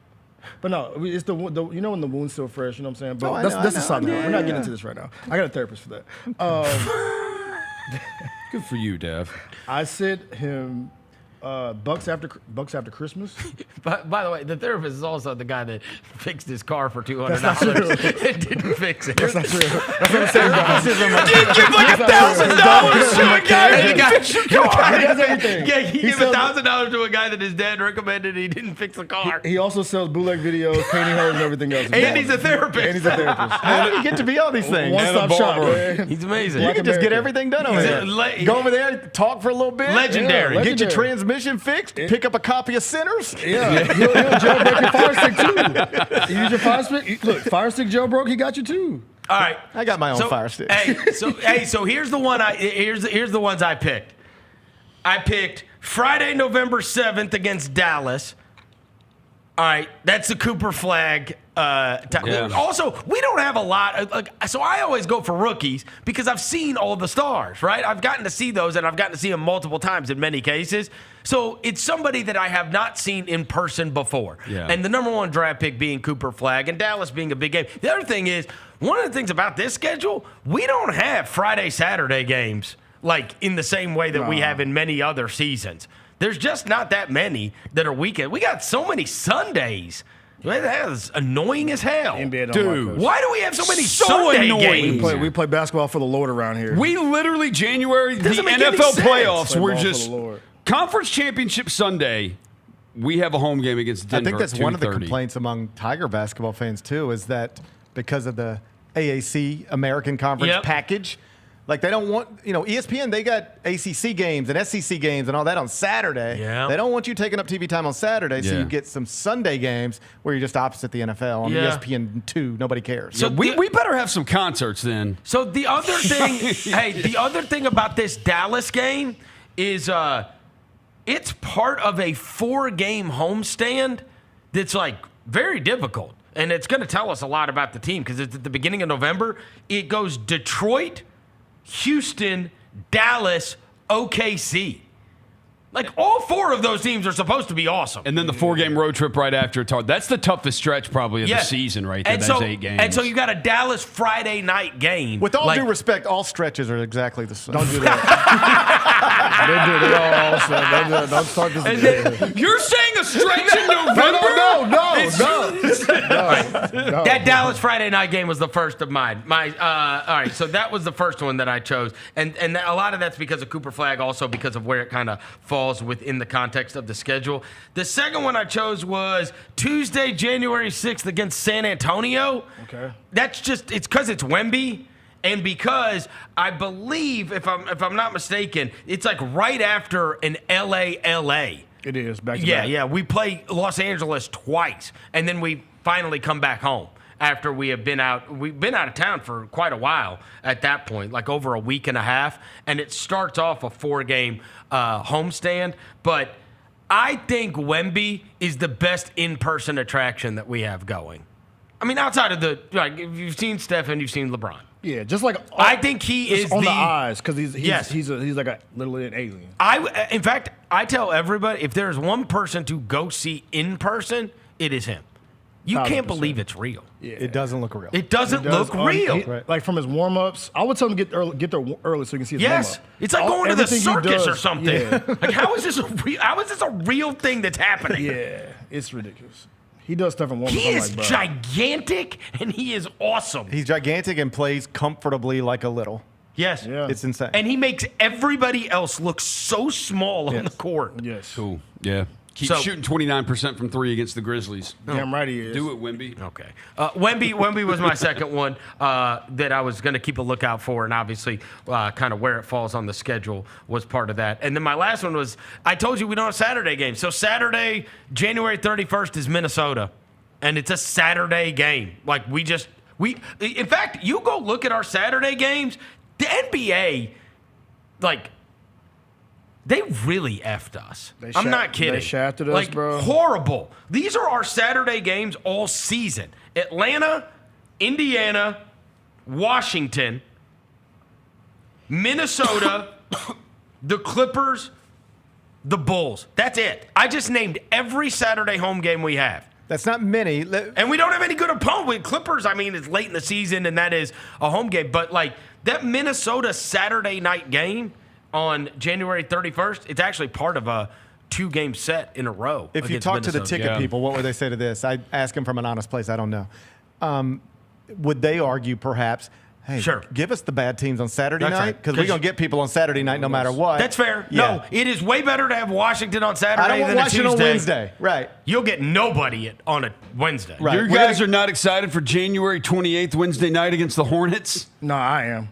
But no, it's the you know when the wound's still fresh, you know what I'm saying? But that's a side note. We're not getting into this right now. I got a therapist for that. Good for you, Dev. I sent him bucks after Christmas. By the way, the therapist is also the guy that fixed his car for $200 That's not true. and didn't fix it. That's not true. That's not the same guy. You did give like $1,000 to a guy that didn't fix your car. He does everything. Yeah, he gave $1,000 to a guy that his dad recommended he didn't fix the car. He also sells bootleg videos, painting holes, and everything else. And he's a therapist. And he's a therapist. How did he get to be all these things? One-stop shop, man. He's amazing. You can just get everything done over there. Go over there, talk for a little bit. Legendary. Yeah, get your transmission fixed. Pick up a copy of Sinners. Yeah, he'll jailbreak your Fire Stick too. You use your Fire Stick. Look, Fire Stick jailbroke. He got you too. All right, I got my own Fire Stick. So here's the one. Here's the ones I picked. I picked Friday, November 7th against Dallas. All right, that's the Cooper Flagg. Also, we don't have a lot. So I always go for rookies because I've seen all the stars, right? I've gotten to see those, and I've gotten to see them multiple times in many cases. So it's somebody that I have not seen in person before. Yeah. And the number one draft pick being Cooper Flagg, and Dallas being a big game. The other thing is, one of the things about this schedule, we don't have Friday, Saturday games like in the same way that we have in many other seasons. There's just not that many that are weekend. We got so many Sundays. That is annoying as hell. Dude, why do we have so many Sunday games? We play basketball for the Lord around here. We literally, January, the Doesn't make any NFL sense. playoffs, Play we're ball for just the Lord. Conference Championship Sunday. We have a home game against Denver. I think that's at one of the 2:30. complaints among Tiger basketball fans too, is that because of the AAC American Conference package, like they don't want, ESPN, they got ACC games and SEC games and all that on Saturday. Yeah. They don't want you taking up TV time on Saturday, so Yeah. you get some Sunday games where you're just opposite the NFL on ESPN 2. Nobody cares. So we better have some concerts then. So the other thing, the other thing about this Dallas game is it's part of a 4-game homestand that's like very difficult. And it's going to tell us a lot about the team because it's at the beginning of November. It goes Detroit, Houston, Dallas, OKC. Like all 4 of those teams are supposed to be awesome. And then the 4-game road trip right after. That's the toughest stretch probably of the season right there. That's 8 games. And so you got a Dallas Friday night game. With all due respect, all stretches are exactly the same. Don't do that. Don't do it all. Don't start this. You're saying a stretch in November? No. That Dallas Friday night game was the first of mine. All right, so that was the first one that I chose. And a lot of that's because of Cooper Flagg, also because of where it kind of falls within the context of the schedule. The second one I chose was Tuesday, January 6th against San Antonio. Okay. That's just, it's because it's Wemby. And because I believe, if I'm not mistaken, it's like right after an LA. It is back to back. Yeah. We play Los Angeles twice, and then we finally come back home after we have been out. We've been out of town for quite a while at that point, like over a week and a half. And it starts off a 4-game homestand. But I think Wemby is the best in-person attraction that we have going. I mean, outside of if you've seen Stephen, you've seen LeBron. Yeah, just like I think he is on the eyes because he's like literally an alien. In fact, I tell everybody if there's one person to go see in person, it is him. You 100%. Can't believe it's real. Yeah. It doesn't look real. It doesn't look real. Like from his warm ups, I would tell him to get there early so you can see his warm up. It's like going to the Everything he circus or does, something. yeah. Like how is this a real thing that's happening? Yeah, it's ridiculous. He does stuff in warm ups. He is gigantic and he is awesome. He's gigantic and plays comfortably like a little. Yes. Yeah. It's insane. And he makes everybody else look so small on the court. Yes. Cool. Yeah. Keep So- shooting 29% from 3 against the Grizzlies. Damn right he is. Do it, Wemby. Okay. Wemby was my second one that I was going to keep a lookout for, and obviously kind of where it falls on the schedule was part of that. And then my last one was, I told you we don't have Saturday games. So Saturday, January 31st is Minnesota, and it's a Saturday game. Like we In fact, you go look at our Saturday games, the NBA, like, they really effed us. I'm not kidding. They shafted us, bro. Horrible. These are our Saturday games all season. Atlanta, Indiana, Washington, Minnesota, the Clippers, the Bulls. That's it. I just named every Saturday home game we have. That's not many. And we don't have any good opponent. Clippers, I mean, it's late in the season, and that is a home game. But, like, that Minnesota Saturday night game on January 31st, it's actually part of a 2-game set in a row. If you talk to the ticket people, what would they say to this? I ask them from an honest place. I don't know. Would they argue, perhaps, hey, give us the bad teams on Saturday night? Because we're going to get people on Saturday night no matter what. That's fair. Yeah. No, it is way better to have Washington on Saturday I don't want than a Washington Tuesday. on Wednesday. Right. You'll get nobody on a Wednesday. Right. You guys are not excited for January 28th, Wednesday night against the Hornets? No, I am.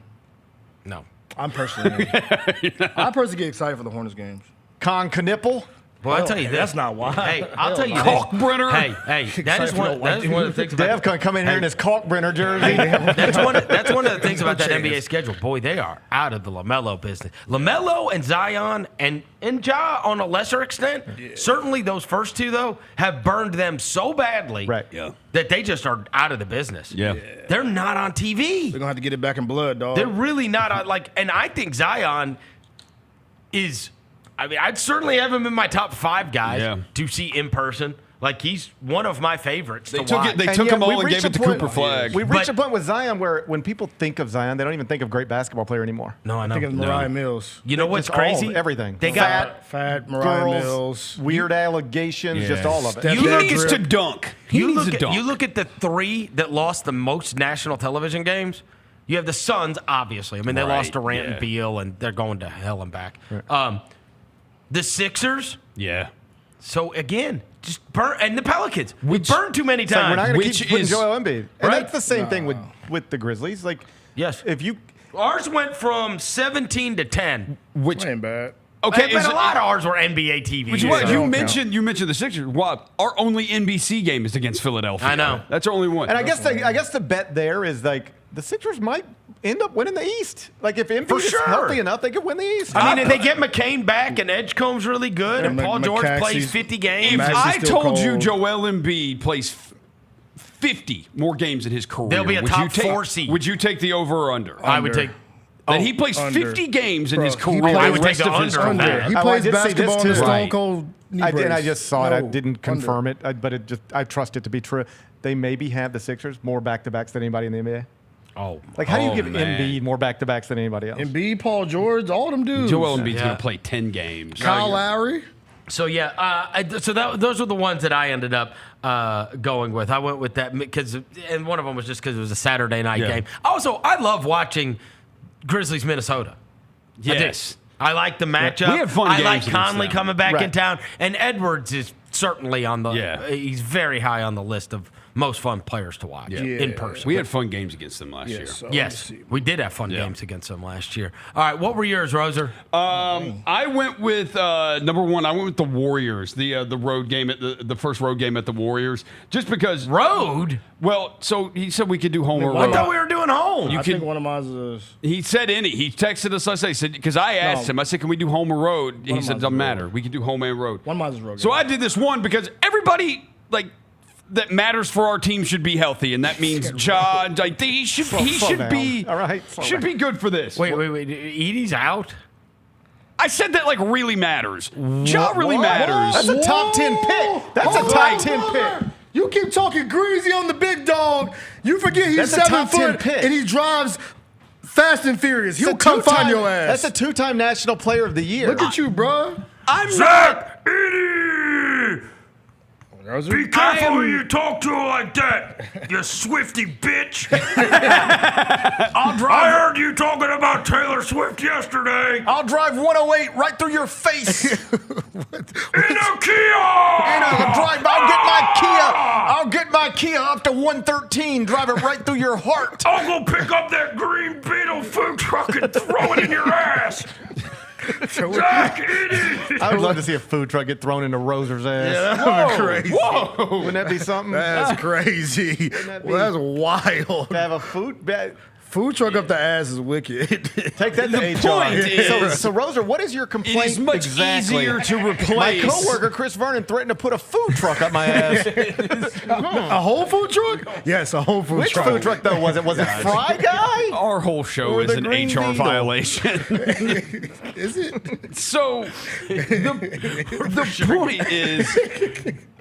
No. I'm personally. I personally get excited for the Hornets games. Con Knipple? Well, I'll tell you this. That's not why. Hey, I'll tell you this. Kalkbrenner. Hey, that is one of the things about Dev can come in here in his Kalkbrenner jersey. that's one of the things about that NBA schedule. Boy, they are out of the LaMelo business. LaMelo and Zion and Ja on a lesser extent. Yeah. Certainly those first two, though, have burned them so badly that they just are out of the business. Yeah. They're not on TV. They're going to have to get it back in blood, dog. They're really not on, and I think Zion is, I mean, I'd certainly have him in my top 5 guys to see in person. Like, he's one of my favorites to watch. They took them all and gave it to Cooper Flagg. We've reached a point with Zion where when people think of Zion, they don't even think of great basketball player anymore. No, I know. I think of Mariah Mills. You know what's crazy? Everything. They got fat Mariah girls, Mills. Weird allegations, just all of it. He needs to dunk. You look at the 3 that lost the most national television games. You have the Suns, obviously. I mean, they lost Durant and Beal, and they're going to hell and back. Right. The Sixers. Yeah. So, again, just burn. And the Pelicans. We burned too many times. Like, we're not going to keep putting Joel Embiid. And that's the same thing with the Grizzlies. Like, yes. If you... Ours went from 17 to 10. Which ain't bad. Okay, but a lot of ours were NBA TV. Which what you mentioned the Sixers. Wow, our only NBC game is against Philadelphia. I know. That's our only one. And I guess the bet there is like the Sixers might end up winning the East. Like if Embiid is healthy enough, they could win the East. I mean, if they get McCain back and Edgecomb's really good and Paul George plays 50 games. If I told you Joel Embiid plays 50 more games in his career, they'll be a top 4 seed. Would you take the over or under? I would take. That he plays 50 games in his career. I would take the under. He plays basketball in the Stone Cold knee brace. I just saw it. I didn't confirm it, but I trust it to be true. They maybe have the Sixers more back-to-backs than anybody in the NBA. Oh, like how do you give Embiid more back-to-backs than anybody else? Embiid, Paul George, all them dudes. Joel Embiid's going to play 10 games. Kyle Lowry. So those were the ones that I ended up going with. I went with that and one of them was just because it was a Saturday night game. Also, I love watching Grizzlies, Minnesota. Yes. I like the matchup. We have fun games I like against Conley them. coming back in town. And Edwards is certainly on the he's very high on the list of most fun players to watch in person. We had fun games against them last year. Yes, we did have fun games against them last year. All right, what were yours, Roser? I went with number 1. I went with the Warriors, the road game at the first road game at the Warriors, just because road. Well, so he said we could do home or road. I thought we were doing home. I think one of mine is. He said any. He texted us. I said because I asked him. I said, "Can we do home or road?" He said, "Doesn't matter. We can do home and road." One of mine is road. So I did this one because everybody that matters for our team should be healthy, and that means Ja. He should be good for this. Wait. Edie's out. I said that really matters. Ja really matters. That's a top 10 pick. That's a top 10 pick. You keep talking greasy on the big dog. You forget he's 7 foot and he drives fast and furious. He'll come find your ass. That's a 2-time National Player of the Year. Look at you, bro. I'm Zach Edie. Be careful when you talk to her like that, you swifty bitch. I heard you talking about Taylor Swift yesterday. I'll drive 108 right through your face. In a Kia. I'll get my Kia up to 113, drive it right through your heart. I'll go pick up that green Beetle food truck and throw it in your ass. I would love to see a food truck get thrown into Roser's ass. Yeah, that would be crazy. Whoa. Wouldn't that be something? That's crazy. That's wild. To have a food truck up the ass is wicked. Take that to HR. So Roser, what is your complaint? It is much exactly? easier to replace. My coworker Chris Vernon threatened to put a food truck up my ass. A whole food truck? Yes, a whole food truck. Which food truck though was it? Was it Fry Guy? Our whole show is an HR violation. Is it? So the point is,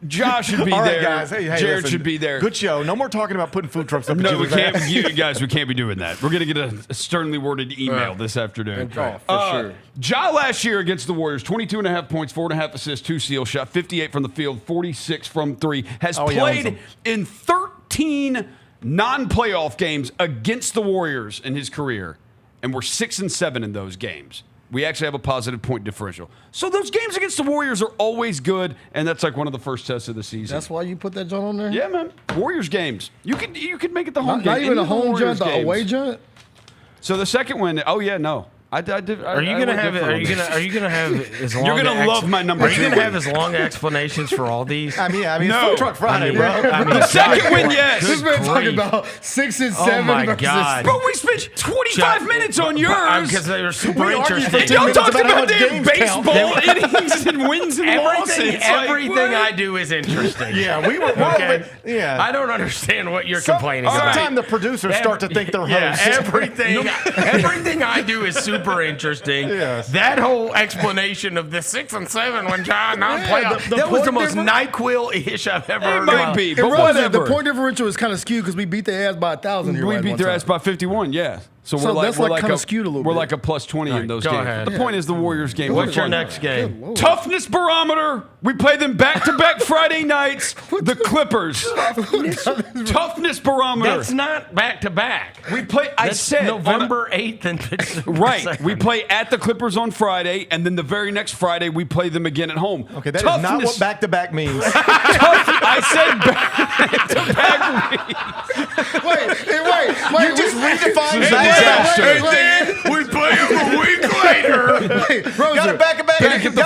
Josh should be All right, there. guys. Hey, Jared listen, should be there. Good show. No more talking about putting food trucks up. No, we each other's can't. ass. You guys, we can't be doing that. We're gonna get a sternly worded email this afternoon. Okay, for sure. Ja last year against the Warriors, 22.5 points, 4.5 assists, 2 steals, shot 58 from the field, 46 from 3. Has played in 13 non-playoff games against the Warriors in his career, and we're 6-7 in those games. We actually have a positive point differential. So those games against the Warriors are always good, and that's like one of the first tests of the season. That's why you put that joint on there? Yeah, man. Warriors games. You could make it the home game. Not even a home Warriors joint, the games. away joint? So the second one, oh yeah, no. Are you gonna have as long? You're gonna love my number. Are you 2 gonna have as long explanations for all these? I mean, no. Food Truck Friday, bro. The second one, yes. This man talking about 6 and 7. Oh my God! But we spent 25 minutes on yours because they were super interesting. And y'all talked about damn baseball innings and wins and losses. Everything I do is interesting. Yeah, we were. Okay. Yeah, I don't understand what you're complaining about. Sometime the producers start to think they're hosts. Everything I do is super interesting. Yes. That whole explanation of the 6 and 7 when John non-playoff, that was the most NyQuil-ish I've ever heard. It might be, but The point differential is kind of skewed because we beat their ass by 1,000 here. We beat their ass by 51, yeah. So we're that's like kind of skewed a little bit. We're like a plus 20 in those go games. ahead. The point is the Warriors game. What's your next game? Toughness barometer. We play them back-to-back Friday nights. The Clippers. Toughness barometer. That's not back-to-back. We play. I That's said November 8th and Pittsburgh. right. We play at the Clippers on Friday, and then the very next Friday we play them again at home. Okay, that is not what back-to-back means. I said back-to-back weeks. Wait. You just redefined back-to-back. Disaster. Then we play them a week later. Got a back-to-back against the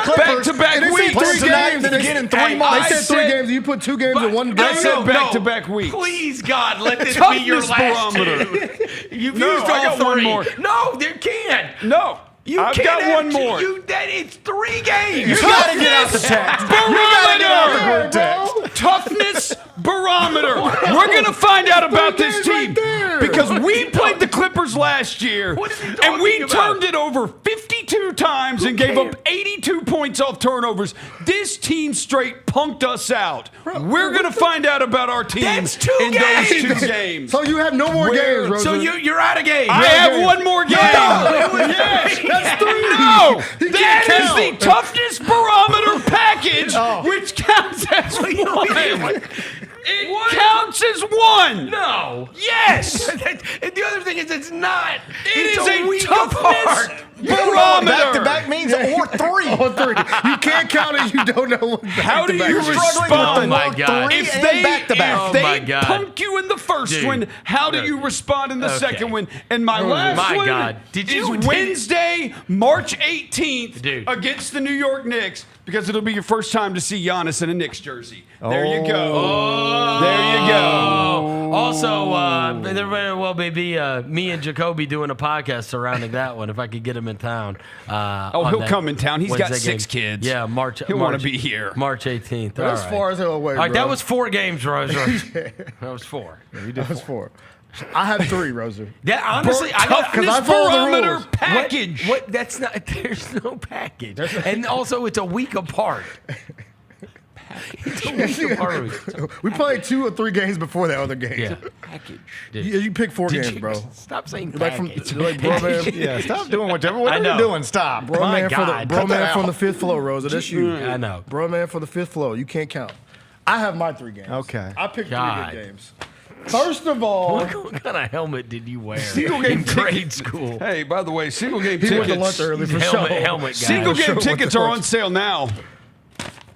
Clippers. Back-to-back weeks. Play tonight and then again in 3 months. I said 3 games. You put 2 games in one game. I said back-to-back weeks. Please, God, let this be your last barometer. 2. You've No, used I all got 3. one more. No, there can't. No. I've can't got have one more. It's 3 games. You gotta get out the text. Barometer. Toughness barometer. We're gonna find out about this team because we played the Clippers last year and we turned it over 52 times and gave up 82 points off turnovers. This team straight punked us out. We're gonna find out about our team That's 2 in games. those 2 games. So you have no more games, Rosa. So you're out of game. I have one more game. Yes. That's 3. No, that is the toughness barometer package, which counts as 1. It counts as 1. No. Yes. And the other thing is, it's not. It is a week toughness apart. barometer. Back-to-back means or 3. Or 3. You can't count it. You don't know what How do you respond? Oh my God. If they back-to-back. punk you in the first one, how do you respond in the second one? And my last one is Wednesday, March 18th against the New York Knicks because it'll be your first time to see Giannis in a Knicks jersey. There you go. There you go. Also, there very well may be me and Jacoby doing a podcast surrounding that one if I could get him in town. He'll come in town. He's got 6 kids. Yeah, He'll want to be here. March 18th. That's far as hell away, All right, bro. that was 4 games, Rosa. That was 4. That was 4. I have 3, Rosa. Yeah, honestly, I got because I follow the barometer rules. package. What? That's not. There's no package, and also it's a week apart. It's a week apart. We played 2 or 3 games before that other game. Yeah. Package. You pick 4 games, bro. Stop saying Like package. bro, man. Yeah, stop doing whatever you're doing. Stop. Bro, My man, God. bro, man from the 5th floor, Rosa. That's you. I know. Bro, man from the 5th floor. You can't count. I have my 3 games. Okay. I picked 3 God. good games. First of all, What kind of helmet did you wear Single game in grade school? Hey, by the way, single game he went to tickets. lunch early for Helmet guy. Single game Sure, tickets are on sale now.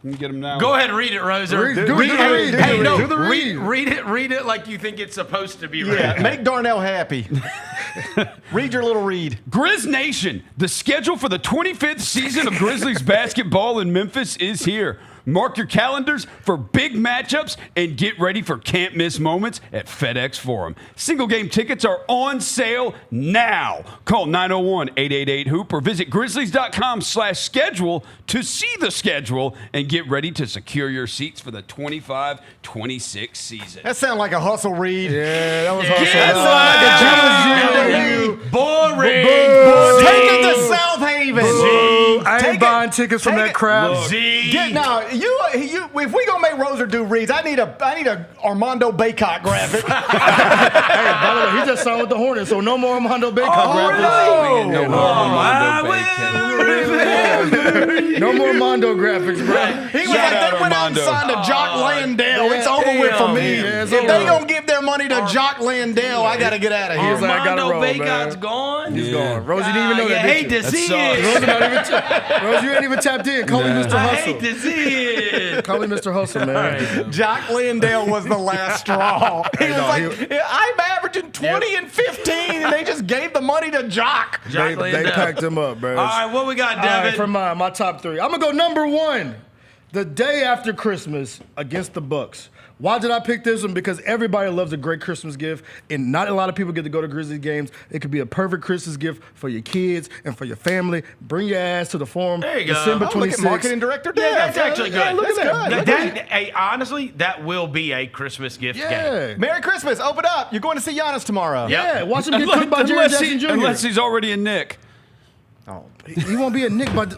You can get them now. Go ahead and read it, Rosa. Read the read. Read it like you think it's supposed to be read. Yeah, make Darnell happy. Read your little read. Grizz Nation, the schedule for the 25th season of Grizzlies basketball in Memphis is here. Mark your calendars for big matchups and get ready for can't miss moments at FedEx Forum. Single game tickets are on sale now. Call 901-888-HOOP or visit grizzlies.com/schedule to see the schedule and get ready to secure your seats for the 25-26 season. That sounded like a hustle read. Yeah, that was hustle. Boring. Take it to South Haven. I ain't buying tickets from that crap. If we gonna make Roser do reads, I need a Armando Baycott graphic. Hey, by the way, he just signed with the Hornets, so no more Armando Baycott graphics. Really? No more Armando graphics, bro. He was like, they went out and signed to Jock Landale. It's over with for me. If they don't give their money to Jock Landale, I gotta get out of here. Armando Baycott's gone. He's gone. Rosie didn't even know that. You hate to see it. Rosie, you ain't even tapped in. Call me Mr. Hustle. I hate to see it. Call me Mr. Hustle, man. Jock Landale was the last straw. He was like, I'm averaging 20 and 15, and they just gave the money to Jock. They packed him up, bro. All right, what we got, Devin? All right, for my top three. I'm going to go number one. The day after Christmas against the Bucks. Why did I pick this one? Because everybody loves a great Christmas gift, and not a lot of people get to go to Grizzlies games. It could be a perfect Christmas gift for your kids and for your family. Bring your ass to the Forum. There you go. December 26th. Look at marketing director Dev. Yeah, that's actually good. Yeah, look at that. Hey, honestly, that will be a Christmas gift game. Merry Christmas. Open up. You're going to see Giannis tomorrow. Yeah, watch him get cooked by Jerry Jackson Jr. Unless he's already a Nick. Oh, he won't be a Nick, but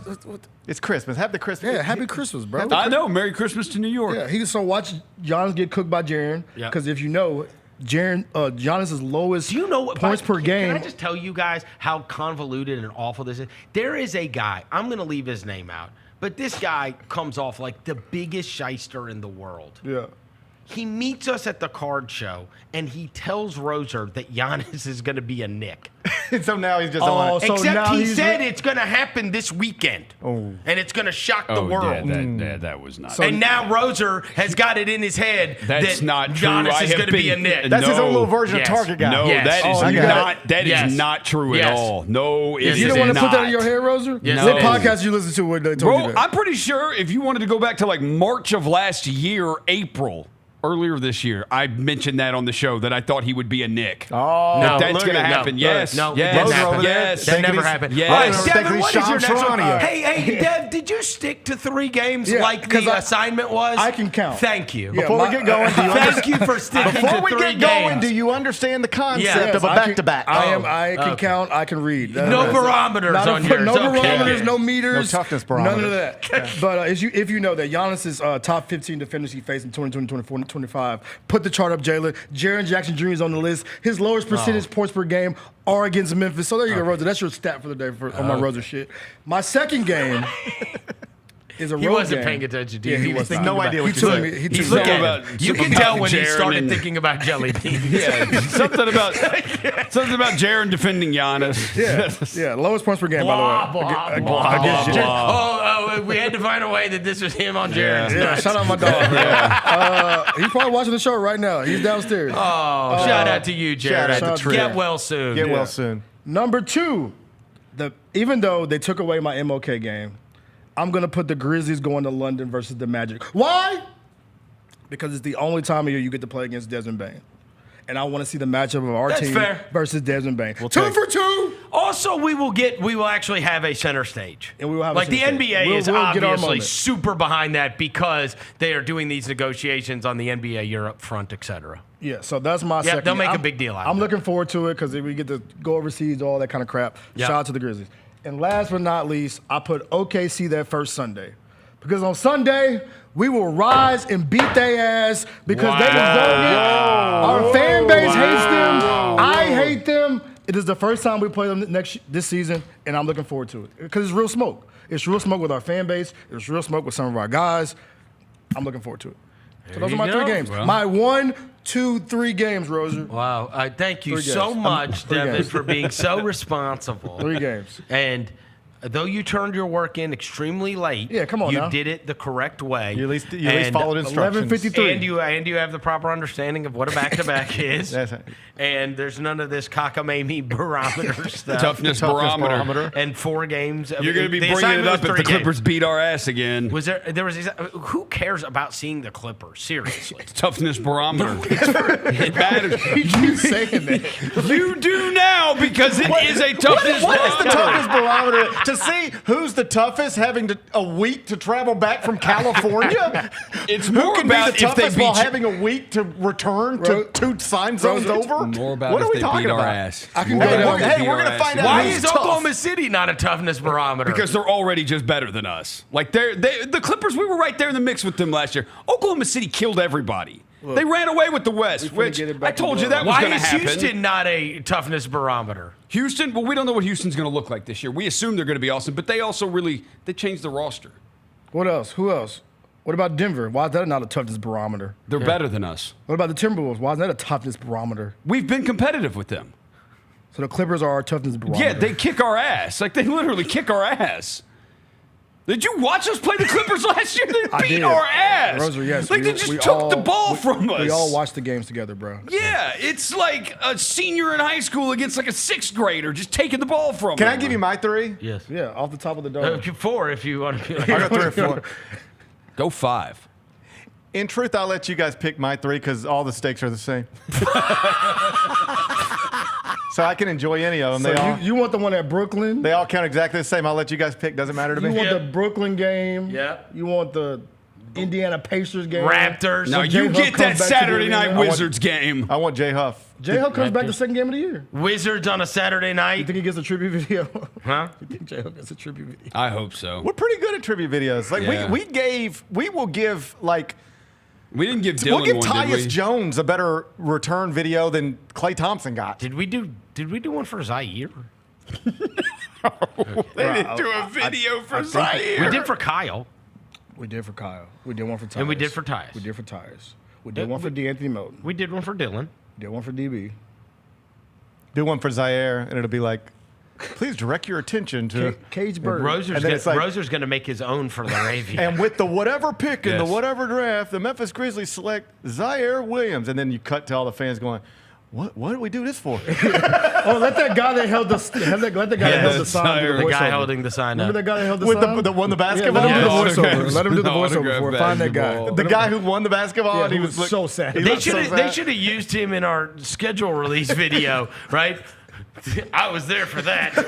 it's Christmas. Happy Christmas. Yeah, happy Christmas, bro. I know. Merry Christmas to New York. Yeah, so watch Giannis get cooked by Jaren. Because if you know, Giannis' lowest points per game. Can I just tell you guys how convoluted and awful this is? There is a guy, I'm going to leave his name out, but this guy comes off like the biggest shyster in the world. Yeah. He meets us at the card show, and he tells Roser that Giannis is going to be a Nick. So now he's just on it. So Except he said it's going to happen this weekend. Oh. And it's going to shock the world. That was not. And now Roser has got it in his head That's that not true. Giannis is going to be a Nick. That's his own little version of Target guy. No, that is not true at all. No, it is not. You don't want to put that in your head, Roser? Yes, what podcast you listen to when they told you that? I'm pretty sure if you wanted to go back to like March of last year, April, earlier this year, I mentioned that on the show that I thought he would be a Nick. Oh, no, that's going to happen. Yes. No, yes. That never happened. Yes. All right, Devin, what is your next one? Toronto. Hey, Dev, did you stick to 3 games like the assignment was? I can count. Thank you. Before we get going, thank you for sticking to 3 games. Before we get going, do you understand the concept of a back-to-back? I can count. I can read. No barometers on yours. No barometers, no meters. No toughness barometers. None of that. But if you know that Giannis's top 15 defenders he faced in 2020, 24, 25, put the chart up, Jaylon. Jaren Jackson Jr. is on the list. His lowest percentage points per game are against Memphis. So there you go, Roser. That's your stat for the day on my Roser shit. My second game is a road game. He wasn't paying attention to you. He was no idea what you said. He's looking at it. You can tell when he started thinking about jelly beans. Yeah, something about Jaren defending Giannis. Yeah, lowest points per game, by the way. Oh, we had to find a way that this was him on Jaren's nuts. Shout out my dog. He's probably watching the show right now. He's downstairs. Shout out to you, Jared. Shout out to Get well soon. Get well soon. Number 2, even though they took away my MOK game, I'm going to put the Grizzlies going to London versus the Magic. Why? Because it's the only time of year you get to play against Desmond Bain. And I want to see the matchup of our team versus Desmond Bain. 2 for 2. Also, we will actually have a center stage. And we will have like the NBA is obviously moment. super behind that because they are doing these negotiations on the NBA Europe front, etc. Yeah, so that's my second. They'll make a big deal out of it. I'm looking forward to it because we get to go overseas, all that kind of crap. Shout out to the Grizzlies. And last but not least, I put OKC that first Sunday. Because on Sunday, we will rise and beat their ass because they deserve it. Our fan base hates them. I hate them. It is the first time we play them this season, and I'm looking forward to it. Because it's real smoke. It's real smoke with our fan base. It's real smoke with some of our guys. I'm looking forward to it. So those are my 3 games. Well, my 1, 2, 3 games, Roser. Wow. Thank you so much, Devin, for being so responsible. 3 games. And though you turned your work in extremely late, come on you now. did it the correct way. You at least followed instructions. 11:53. And you have the proper understanding of what a back-to-back is. That's right. And there's none of this cockamamie barometer stuff. Toughness barometer. And 4 games. You're going to be bringing it up if the Clippers beat our ass again. Who cares about seeing the Clippers? Seriously. Toughness barometer. It matters. You keep saying that. You do now because it is a toughness barometer. What is the toughness barometer? To see who's the toughest having a week to travel back from California? It's Who more can about be the if they toughest beat while you. having a week to return to 2 time zones over? More about what if are we they talking beat our about? ass. I can More go about down. if they Hey, beat we're our going to ass. find out Why who's is tough. Oklahoma City not a toughness barometer? Because they're already just better than us. Like the Clippers, we were right there in the mix with them last year. Oklahoma City killed everybody. They ran away with the West, which I told you that was Why going to is happen. Houston not a toughness barometer? Houston, well, we don't know what Houston's going to look like this year. We assume they're going to be awesome, but they also they changed the roster. What else? Who else? What about Denver? Why is that not a toughness barometer? They're better than us. What about the Timberwolves? Why is that a toughness barometer? We've been competitive with them. So the Clippers are our toughness barometer. Yeah, they kick our ass. Like, they literally kick our ass. Did you watch us play the Clippers last year? They beat our ass. Roser, yes. Like, they just took the ball from us. We all watched the games together, bro. Yeah, it's like a senior in high school against like a 6th grader just taking the ball from Can them. I give you my 3? Yes. Yeah, off the top of the dome. 4 if you want to be like I got 3 or 4. Go 5. In truth, I'll let you guys pick my 3 because all the stakes are the same. So I can enjoy any of them. So you want the one at Brooklyn? They all count exactly the same. I'll let you guys pick. Doesn't matter to me. You want the Brooklyn game? Yeah. You want the Indiana Pacers game? Raptors. No, you get that Saturday night Wizards game. I want Jay Huff. Jay Huff comes back the second game of the year. Wizards on a Saturday You night. think he gets a tribute video? Huh? You think Jay Huff gets a tribute video? I hope so. We're pretty good at tribute videos. Like Yeah. we will give like. We didn't give Dylan We'll give one, did Tyus we? Jones a better return video than Klay Thompson got. Did we do one for Zaire? They didn't do a video for Zaire. We did for Kyle. We did for Kyle. We did one for Tyus. And we did for Tyus. We did for Tyus. We did one for DeAnthony Melton. We did one for Dylan. We did one for DB. Do one for Zaire, and it'll be like, please direct your attention to Cage Bird. Roser's going to make his own for Laravia. And with the whatever pick in the Yes. whatever draft, the Memphis Grizzlies select Zaire Williams. And then you cut to all the fans going, what did we do this for? Oh, let that guy that held the sign do the the guy voiceover. holding the sign up. Remember that guy that held the With sign? the won the basketball? Yeah, let him do the Yes. voiceover. Let him do the voiceover Autograph for it. Find that guy. basketball. The guy who won the basketball, Yeah, and he he was was so sad. he They looked so should sad. have used him in our schedule release video, right? I was there for that. And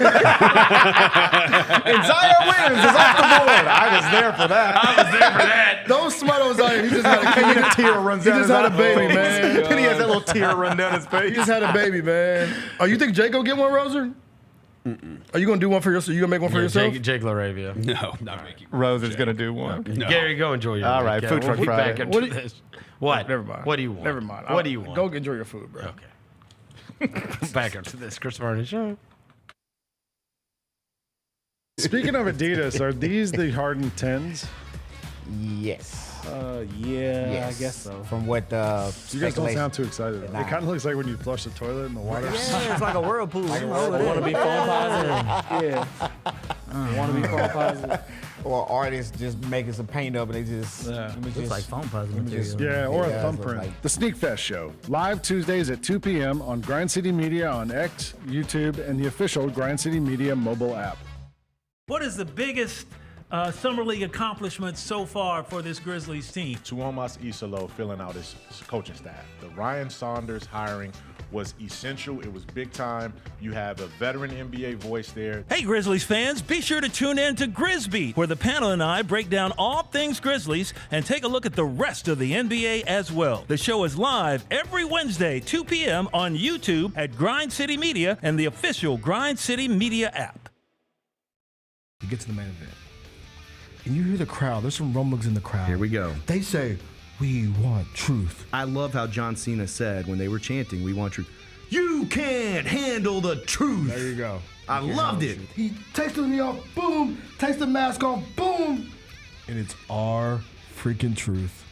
Zaire Williams is off the board. I was there for that. I was there for that. Don't smut on Zaire. He just had A tear runs He down just his had a eye. baby, man. And he has that little tear run down his He face. just had a baby, man. Oh, you think Jake gonna get one, Roser? Are you gonna do one for yourself? You gonna make one for yourself? Jake Laravia. No, not making. Rose is going to do one. No. Gary, go enjoy your All week. right, Yeah, Food Truck we'll be Friday. back into What do you- this. What? Never mind. What do you want? Never mind. What do you want? Go enjoy your food, bro. Okay. Back into this Chris Vernon show. Speaking of Adidas, are these the Harden 10s? Yes. Yeah, Yes. I guess so. From what You guys don't speculation- sound too excited. It kind of looks like when you flush the toilet in the water. Yeah, it's like a whirlpool. You know, Want to be phone positive? Yeah. Want to be phone positive. Or artists just making some paint up and they just. Looks like phone positive material. Yeah, or a Yeah, thumbprint. like- The Sneak Fest Show, live Tuesdays at 2 p.m. on Grind City Media on X, YouTube, and the official Grind City Media mobile app. What is the biggest Summer League accomplishment so far for this Grizzlies team? Tuomas Isalo filling out his coaching staff. The Ryan Saunders hiring was essential. It was big time. You have a veteran NBA voice there. Hey, Grizzlies fans, be sure to tune in to Grizzbeat, where the panel and I break down all things Grizzlies and take a look at the rest of the NBA as well. The show is live every Wednesday, 2 p.m. on YouTube at Grind City Media and the official Grind City Media app. You get to the main event, and you hear the crowd. There's some rumblings in the crowd. Here we go. They say, "We want truth." I love how John Cena said when they were chanting, "We want truth." You can't handle the truth. There you go. I loved it. He takes the knee off, boom. Takes the mask off, boom. And it's our freaking truth.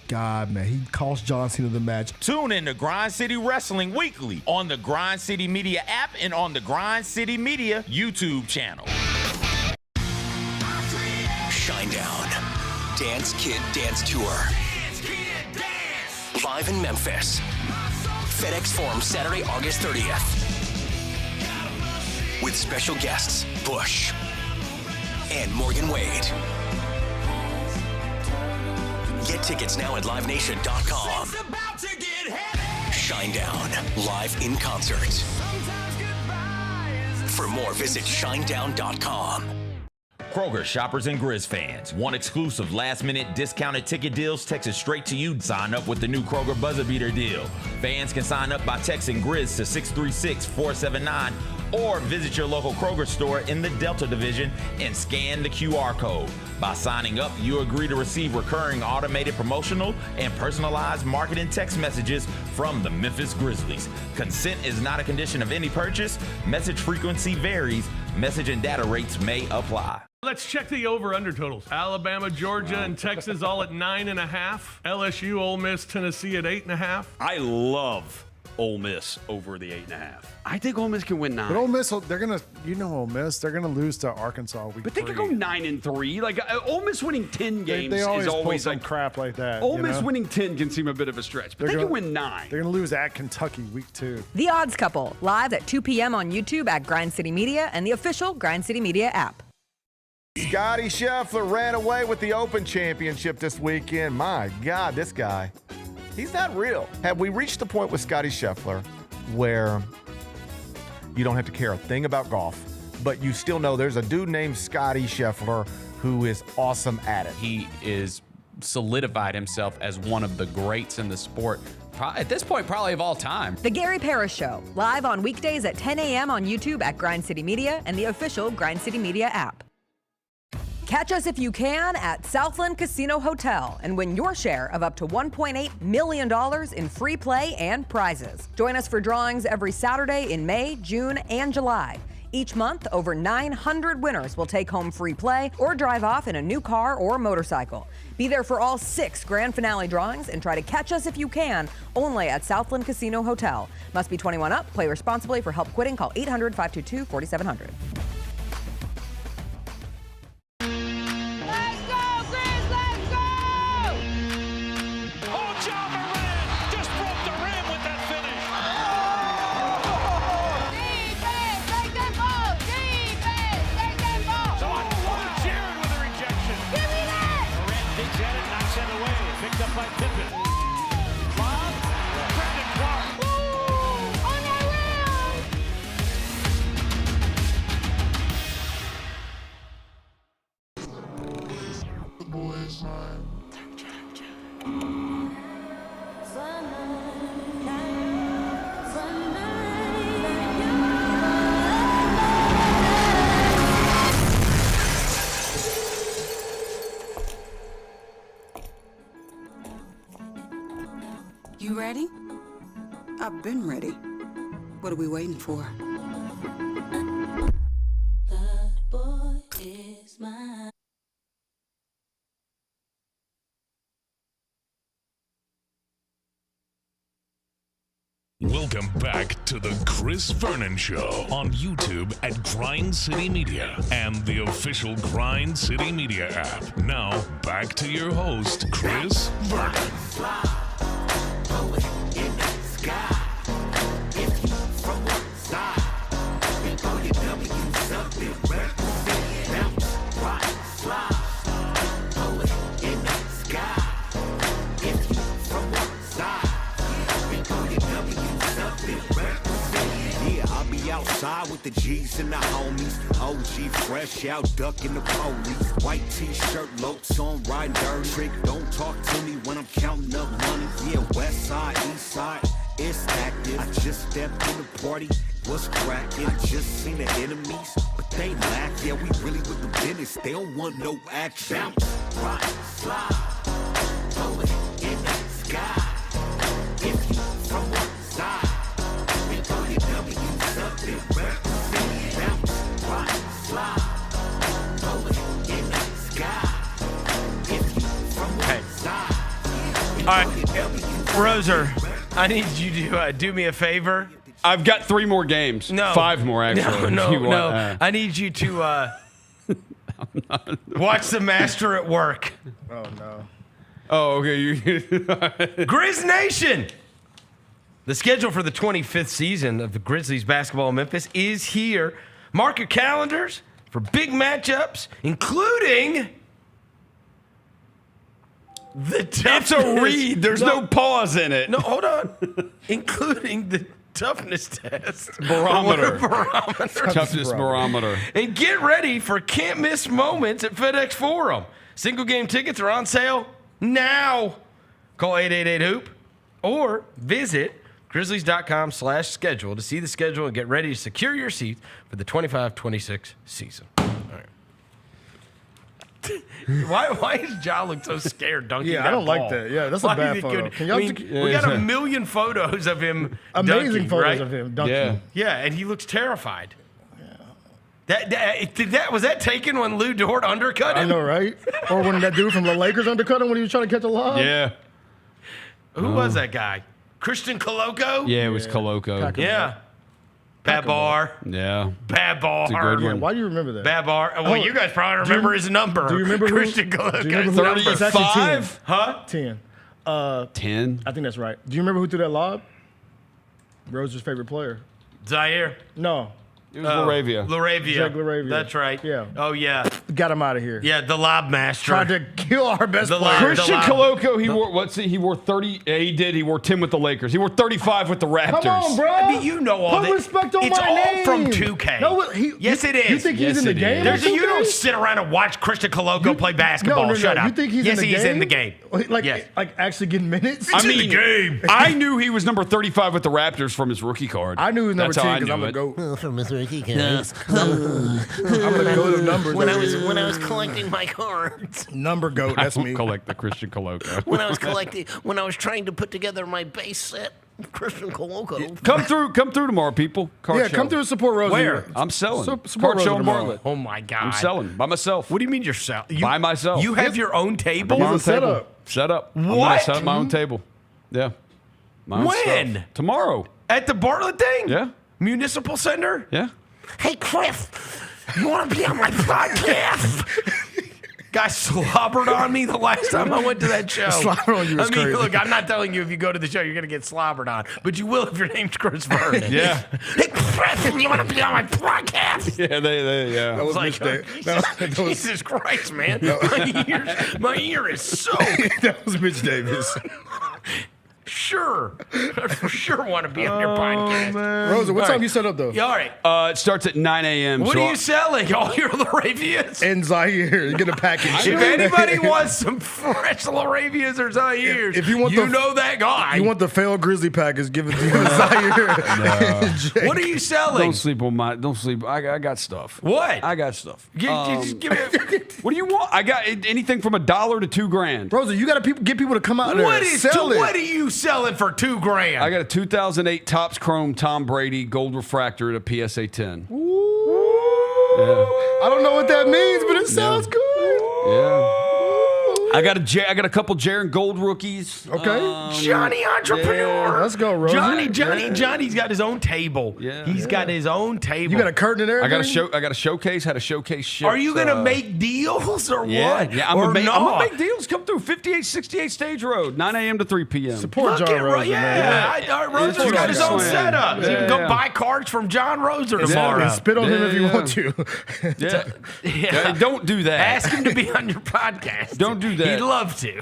God, man, he cost John Cena the match. Tune in to Grind City Wrestling weekly on the Grind City Media app and on the Grind City Media YouTube channel. Dance Kid Dance Tour. Live in Memphis. FedEx Forum, Saturday, August 30th. With special guests, Bush and Morgan Wade. Get tickets now at livenation.com. Shinedown, live in concert. For more, visit shinedown.com. Kroger shoppers and Grizz fans. Want exclusive last-minute discounted ticket deals texted straight to you? Sign up with the new Kroger Buzzer Beater deal. Fans can sign up by texting Grizz to 636-479 or visit your local Kroger store in the Delta Division and scan the QR code. By signing up, you agree to receive recurring automated promotional and personalized marketing text messages from the Memphis Grizzlies. Consent is not a condition of any purchase. Message frequency varies. Message and data rates may apply. Let's check the over-under totals. Alabama, Georgia, and Texas all at 9.5. LSU, Ole Miss, Tennessee at 8.5. I love Ole Miss over the 8.5. I think Ole Miss can win 9. But Ole Miss, they're gonna, Ole Miss, they're gonna lose to Arkansas week. But they could go 9-3. Like Ole Miss winning 10 games they always is always pull some like crap like that. Ole Miss winning 10 can seem a bit of a stretch, but they can win 9. They're gonna lose at Kentucky week 2. The Odds Couple, live at 2 p.m. on YouTube at Grind City Media and the official Grind City Media app. Scotty Scheffler ran away with the Open Championship this weekend. My God, this guy, he's not real. Have we reached the point with Scotty Scheffler where you don't have to care a thing about golf, but you still know there's a dude named Scotty Scheffler who is awesome at it? He is solidified himself as one of the greats in the sport. At this point, probably of all time. The Gary Parrish Show, live on weekdays at 10 a.m. on YouTube at Grind City Media and the official Grind City Media app. Catch us if you can at Southland Casino Hotel and win your share of up to $1.8 million in free play and prizes. Join us for drawings every Saturday in May, June, and July. Each month, over 900 winners will take home free play or drive off in a new car or motorcycle. Be there for all 6 grand finale drawings and try to catch us if you can, only at Southland Casino Hotel. Must be 21 up. Play responsibly. For help quitting, call 800-522-4700. You ready? I've been ready. What are we waiting for? Welcome back to the Chris Vernon Show on YouTube at Grind City Media and the official Grind City Media app. Now, back to your host, Chris Vernon. Outside with the G's and the homies. OG fresh out ducking the police. White t-shirt, locs on, riding dirty. Trick, don't talk to me when I'm counting up money. Yeah, west side, east side, it's active. I just stepped in the party, what's cracking? I just seen the enemies, but they laugh. Yeah, we really with the business. They don't want no action. Bounce, rock, slide, throw it in the sky. If you from one side, we throw your W's up and represent. Bounce, rock, slide, throw it in the sky. If you from one side, we All right, Roser, I need you to do me a favor. I've got 3 more games. No. 5 more, actually. No. I need you to Watch the master at work. Oh, no. Oh, okay. Grizz Nation! The schedule for the 25th season of the Grizzlies basketball in Memphis is here. Mark your calendars for big matchups, including the toughness. It's a read. There's no pause in it. No, hold on. Including the toughness test. Barometer. Barometer. Toughness barometer. And get ready for can't miss moments at FedEx Forum. Single game tickets are on sale now. Call 888-HOOP or visit Grizzlies.com/schedule to see the schedule and get ready to secure your seats for the 25-26 season. All right. Why does Ja look so scared dunking that I don't ball? like that. Yeah, that's a Why bad is it photo. good? Can y'all we got a million photos of him Amazing dunking, photos right? of him dunking. Yeah, and he looks terrified. Was that taken when Lou Dort undercut him? I know, right? Or when that dude from the Lakers undercut him when he was trying to catch a lob? Yeah. Who was that guy? Christian Coloco? Yeah, it was Coloco. Yeah. Bad bar. Yeah. Bad bar. It's a good one. Why do you remember that? Bad bar. Well, you guys probably remember his number. Do you remember Christian Coloco's number? number? It's actually 10. Huh? 10. 10? I think that's right. Do you remember who threw that lob? Rose's favorite player. Zaire? No. It was Laravia. Jack Laravia. That's right. Yeah. Oh, yeah. Got him out of here. Yeah, the lob master. Tried to kill our best player. Christian Coloco, he wore 30. Yeah, he did. He wore 10 with the Lakers. He wore 35 with the Raptors. Come on, bro. I mean, you know all Put that. respect on it's my all name. from 2K. No, yes, it is. You think he's in the game? You don't sit around and watch Christian Coloco play basketball. No. Shut up. You think he's yes, in the game? Yes, he's in the game. Like actually getting minutes? I mean, in the game. I knew he was number 35 with the Raptors from his rookie card. I knew he was number That's 10 how I because I'm knew a it. GOAT. From his rookie cards. I'm gonna go to numbers. When I was collecting my cards. Number GOAT, that's I don't me. collect the Christian Coloco. When I was trying to put together my base set, Christian Coloco. Come through tomorrow, people. Card show. Come through and support Rosie. Where? I'm selling. Support Card Rosie show in tomorrow. Bartlett. Oh, my God. I'm selling by myself. What do you mean you're selling? By myself. You have your own table? My own He's a table. setup. Set up. I'm gonna What? set up my own table. Yeah. My own When? stuff. Tomorrow. At the Bartlett thing? Yeah. Municipal Center? Yeah. Hey, Chris, you want to be on my podcast? Guy slobbered on me the last time I went to that show. Slobbered on you is crazy. Look, I'm not telling you if you go to the show you're going to get slobbered on, but you will if your name's Chris Vernon. Yeah. Hey, Chris, you want to be on my podcast? Yeah, yeah. That was Like, Mitch Davis. Jesus Christ, man. My ear is so. That was Mitch Davis. Sure. I for sure want to be on your podcast. Rosa, what All time right. you set up though? Yeah, all right. It starts at 9 a.m. What so are you selling? All your Laravias? And Zaire, you get a package. If anybody wants some fresh Laravias or Zaire's, If you want know that guy. You want the failed Grizzly package? Give it to Zaire. What are you selling? Don't sleep on my. Don't sleep. I got stuff. What? I got stuff. Just give me What do you want? I got anything from $1 to $2,000. Rosa, you got to get people to come out there. What are you selling for $2,000? I got a 2008 Topps Chrome Tom Brady gold refractor at a PSA 10. Ooh. Yeah. I don't know what that means, but it sounds good. Yeah. I got a couple Jaren Gold rookies. Okay. Johnny Entrepreneur. Yeah, let's go, Rosie. Johnny's got his own table. Yeah. He's got his own table. You got a curtain in there? I got a showcase. Had a showcase shift. Are you gonna make deals or what? Yeah, I'm or gonna make deals. Come through 5868 Stage Road, 9 a.m. to 3 p.m. Support John Roser, man. Roser's got his own setup. So you can go buy cards from John Roser tomorrow. And spit on him if you want to. Yeah. Don't do that. Ask him to be on your podcast. Don't do that. He'd love to.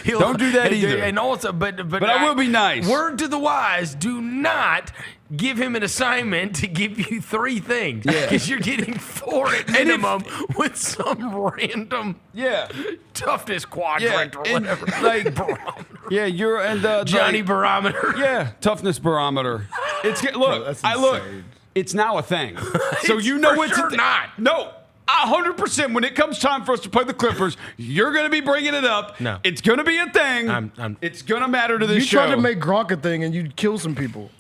Don't do that either. And also, but I will be nice. Word to the wise: do not give him an assignment to give you 3 things because you're getting 4 at minimum with some random toughness quadrant or whatever. You're Johnny Barometer. Yeah, toughness barometer. It's now a thing. So you know it's sure not. No. 100% when it comes time for us to play the Clippers, you're going to be bringing it up. No. It's going to be a thing. It's going to matter to this You show. tried to make Gronk a thing and you'd kill some people.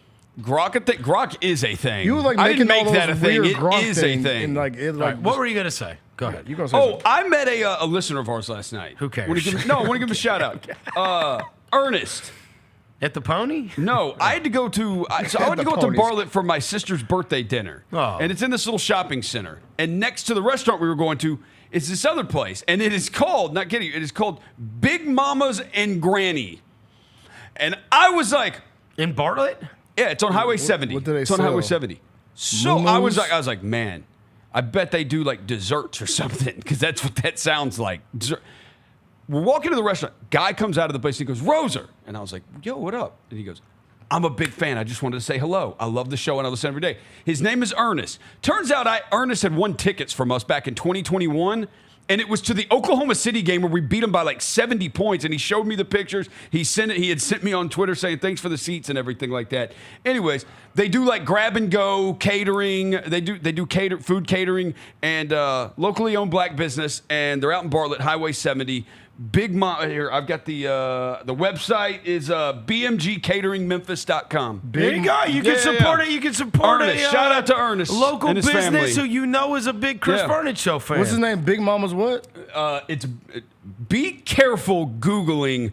Gronk is a thing. You were like I didn't making make all that a those thing. weird It Gronk is a things thing. And What were you gonna say? Go ahead. You gonna say something. I met a listener of ours last night. Who cares? I want to give him a shout out. Ernest. At the Pony? No, I had to go to. So I went to go to Bartlett for my sister's birthday dinner, and it's in this little shopping center. And next to the restaurant we were going to is this other place, and it is called. Not kidding you, it is called Big Mama's and Granny. And I was like, in Bartlett? Yeah, it's on Highway 70. What do they It's on sell? Highway 70. So I was like, man, I bet they do like desserts or something, because that's what that sounds like. We're walking to the restaurant. Guy comes out of the place and he goes, Roser. And I was like, yo, what up? And he goes, I'm a big fan. I just wanted to say hello. I love the show and I listen every day. His name is Ernest. Turns out Ernest had won tickets from us back in 2021. And it was to the Oklahoma City game where we beat them by like 70 points. And he showed me the pictures. He had sent me on Twitter saying thanks for the seats and everything like that. Anyways, they do like grab and go catering. They do food catering and locally owned black business. And they're out in Bartlett, Highway 70. Big Mom here. I've got the website is bmgcateringmemphis.com. There you go. You can support it. You can support Ernest. Shout out to Ernest. Local and his business family. who you know is a big Chris Vernon show fan. What's his name? Big Mama's what? Be careful Googling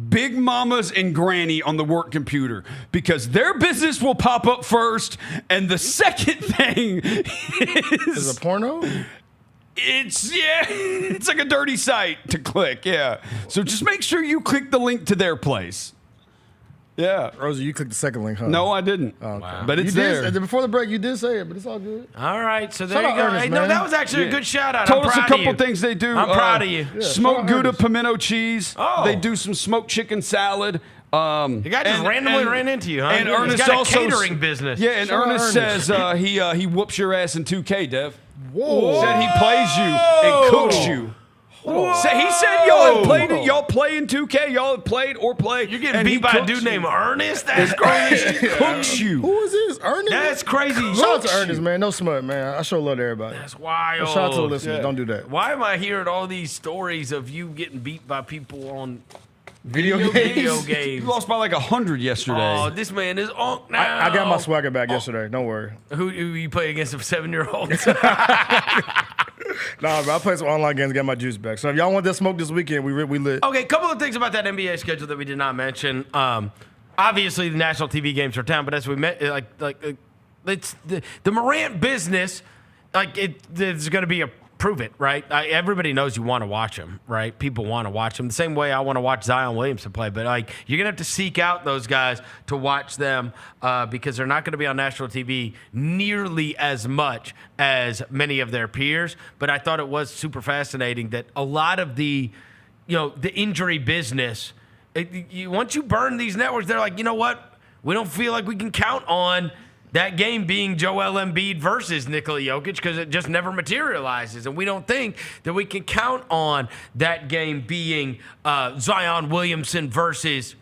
Big Mamas and Granny on the work computer, because their business will pop up first, and the second thing is a porno. It's like a dirty site to click, yeah. So just make sure you click the link to their place. Yeah. Rosie, you clicked the second link, huh? No, I didn't. Oh, okay. But it's You there. did, before the break, you did say it, but it's all good. All right, so there Shout you out go. Ernest, Hey, no, man. that was actually a good shout out. Told I'm us a proud of couple you. things they do. I'm proud of you. Yeah, smoked shout out Gouda Ernest. pimento cheese. Oh. They do some smoked chicken salad. The guy just randomly ran into you, huh? And He's Ernest got a also catering business. Yeah, and Shout out Ernest Ernest. says he whoops your ass in 2K, Dev. Whoa. Said he plays you and cooks you. He said y'all play in 2K. Y'all have played or play. You're getting beat by a dude named Ernest? That's crazy. Cooks you. Who is this? Ernest? That's crazy. Shout out to Ernest, man. No smut, man. I show love to everybody. That's wild. Shout out to the listeners. Yeah. Don't do that. Why am I hearing all these stories of you getting beat by people on Video games? You lost by like 100 yesterday. Oh, this man is on now. I got my swagger back yesterday. Don't worry. Who you play against a 7-year-old? Nah, bro, I played some online games and got my juice back. So if y'all want that smoke this weekend, we lit. Okay, a couple of things about that NBA schedule that we did not mention. Obviously, the national TV games are down, but as we met, it's the Morant business. There's going to be a prove it, right? Everybody knows you want to watch him, right? People want to watch him the same way I want to watch Zion Williamson play. But you're gonna have to seek out those guys to watch them because they're not going to be on national TV nearly as much as many of their peers. But I thought it was super fascinating that a lot of the injury business. Once you burn these networks, they're like, you know what? We don't feel like we can count on that game being Joel Embiid versus Nikola Jokic because it just never materializes. And we don't think that we can count on that game being Zion Williamson versus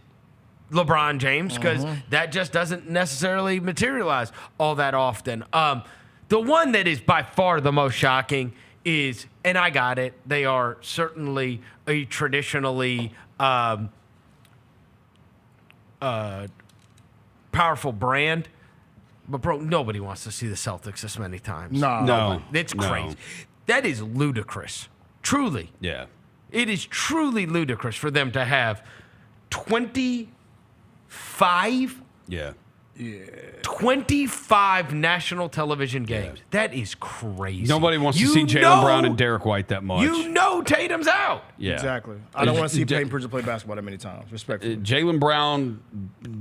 LeBron James because that just doesn't necessarily materialize all that often. The one that is by far the most shocking is, and I got it, they are certainly a traditionally powerful brand. But, bro, nobody wants to see the Celtics this many times. No. It's crazy. That is ludicrous. Truly. Yeah. It is truly ludicrous for them to have 25 Yeah. 25 national television games. That is crazy. Nobody wants to see Jaylen Brown and Derek White that much. You know Tatum's out. Yeah. Exactly. I don't want to see Peyton Pritchard play basketball that many times. Respectfully. Jaylen Brown,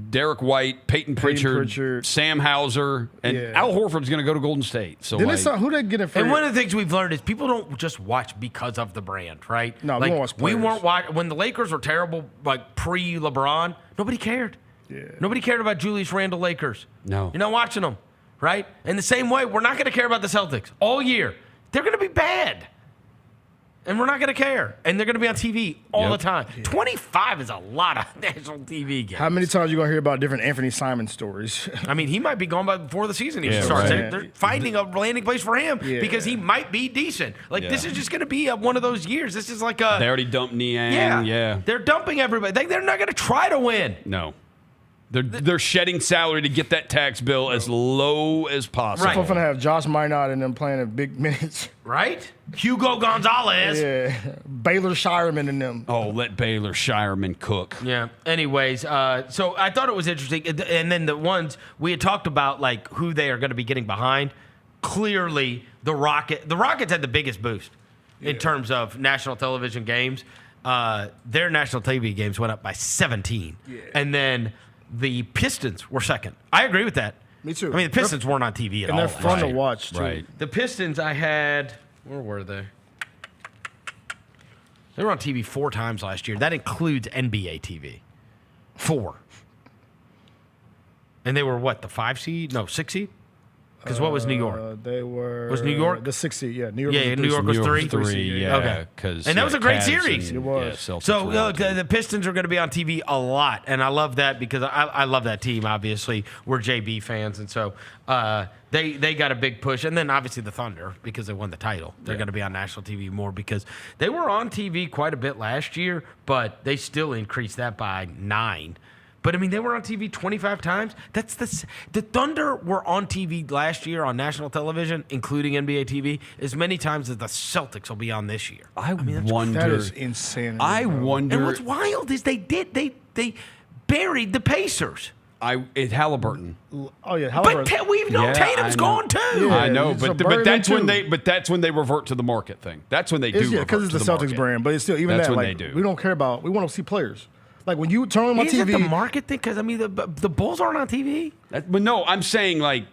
Derek White, Peyton Pritchard, Sam Hauser, and Al Horford's going to go to Golden State. So who they get in for? And one of the things we've learned is people don't just watch because of the brand, right? No, we watch we players. weren't watching when the Lakers were terrible, like pre-LeBron. Nobody cared. Yeah. Nobody cared about Julius Randle Lakers. No. You're not watching them, right? In the same way, we're not going to care about the Celtics all year. They're going to be bad. And we're not going to care. And they're going to be on TV all the time. Yeah. 25 is a lot of national TV games. How many times are you going to hear about different Anthony Simon stories? I mean, he might be gone by before the season even starts. Right. They're finding a landing place for him because he might be decent. This is just going to be one of those years. This is like a... They already dumped Niang. Yeah. They're dumping everybody. They're not going to try to win. No. They're shedding salary to get that tax bill as low as possible. We're going to have Josh Minot and them playing at big minutes. Right? Hugo Gonzalez. Yeah. Baylor Shireman and them. Oh, let Baylor Shireman cook. Yeah. Anyways, so I thought it was interesting. And then the ones we had talked about, like who they are going to be getting behind. Clearly, the Rockets had the biggest boost in terms of national television games. Their national TV games went up by 17. Yeah. And then the Pistons were second. I agree with that. Me too. I mean, the Pistons weren't on TV at all. And they're fun to watch, too. Right. The Pistons I had, where were they? They were on TV 4 times last year. That includes NBA TV. 4. And they were what, the 5 seed? No, 6 seed? Because what was New York? They were. Was New York? The 6th seed, yeah. New York Yeah, was New York was 3? 3, yeah. Okay. And that was a great series. It was. Yeah, So the Pistons are going to be on TV a lot, and I love that because I love that team. Obviously, we're JB fans, and so they got a big push. And then obviously the Thunder because they won the title. They're going to be on national TV more because they were on TV quite a bit last year, but they still increased that by 9. But, I mean, they were on TV 25 times. That's the Thunder were on TV last year on national television, including NBA TV, as many times as the Celtics will be on this year. I wonder. That is insanity. I wonder. And what's wild is they buried the Pacers. Halliburton. Oh yeah, Halliburton. But we've known Tatum's gone too. Yeah, I know, so but that's when they revert to the market thing. That's when they do. Yeah, because it's the Celtics brand, but it's still even that's that. when Like, they do. We don't care about. We want to see players. Like when you turn on my Is TV, it the market thing? Because I mean, the Bulls aren't on TV. But no, I'm saying like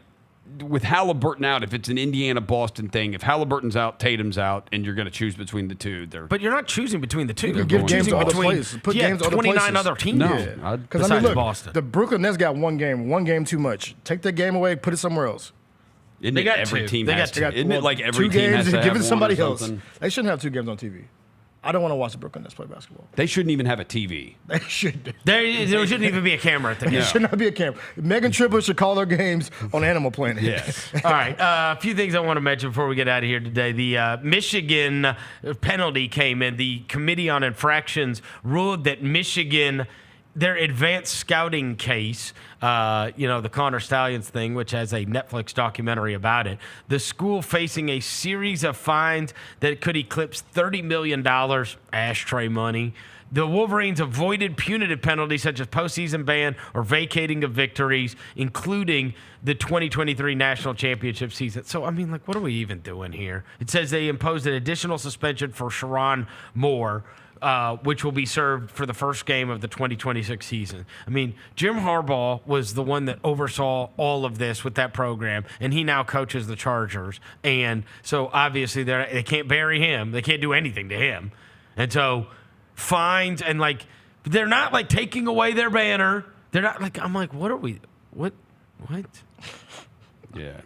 with Halliburton out, if it's an Indiana-Boston thing, if Halliburton's out, Tatum's out, and you're going to choose between the two, But you're not choosing between the two. you can give games to other places. Put games to other 29 places. other teams. No, because I mean, look, Boston. the Brooklyn Nets got one game too much. Take that game away, put it somewhere else. Isn't They it got every two. team They has got to? two. Isn't it like every 2 team games has to and give have it to somebody one or else? something? They shouldn't have 2 games on TV. I don't want to watch the Brooklyn Nets play basketball. They shouldn't even have a TV. They should. There shouldn't even be a camera at the There game. should not be a camera. Megan Triplett should call their games on Animal Planet. Yes. All right. A few things I want to mention before we get out of here today. The Michigan penalty came in. The Committee on Infractions ruled that Michigan, their advanced scouting case, the Connor Stallions thing, which has a Netflix documentary about it, the school facing a series of fines that could eclipse $30 million, ashtray money. The Wolverines avoided punitive penalties such as postseason ban or vacating of victories, including the 2023 national championship season. So, I mean, like, what are we even doing here? It says they imposed an additional suspension for Sharon Moore, which will be served for the first game of the 2026 season. I mean, Jim Harbaugh was the one that oversaw all of this with that program, and he now coaches the Chargers. And so, obviously, they can't bury him. They can't do anything to him. And so, fines and, like, they're not, like, taking away their banner. They're not, like, I'm like, what are we, what? Yeah.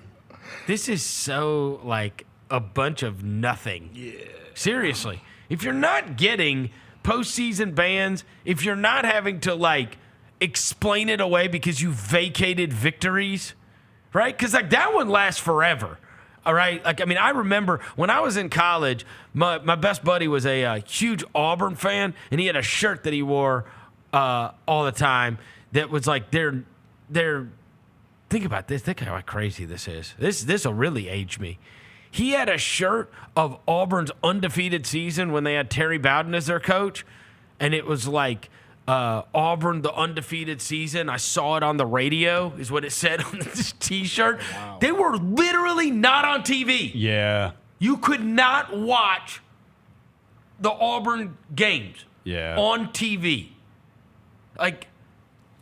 This is so, like, a bunch of nothing. Yeah. Seriously. If you're not getting postseason bans, if you're not having to, like, explain it away because you vacated victories, right? Because, like, that one lasts forever, all right? Like, I mean, I remember when I was in college, my best buddy was a huge Auburn fan, and he had a shirt that he wore all the time that was, like, they're think about this. Think how crazy this is. This will really age me. He had a shirt of Auburn's undefeated season when they had Terry Bowden as their coach, and it was like Auburn, the undefeated season. I saw it on the radio, is what it said on this T-shirt. Wow. They were literally not on TV. Yeah. You could not watch the Auburn games on TV. Like,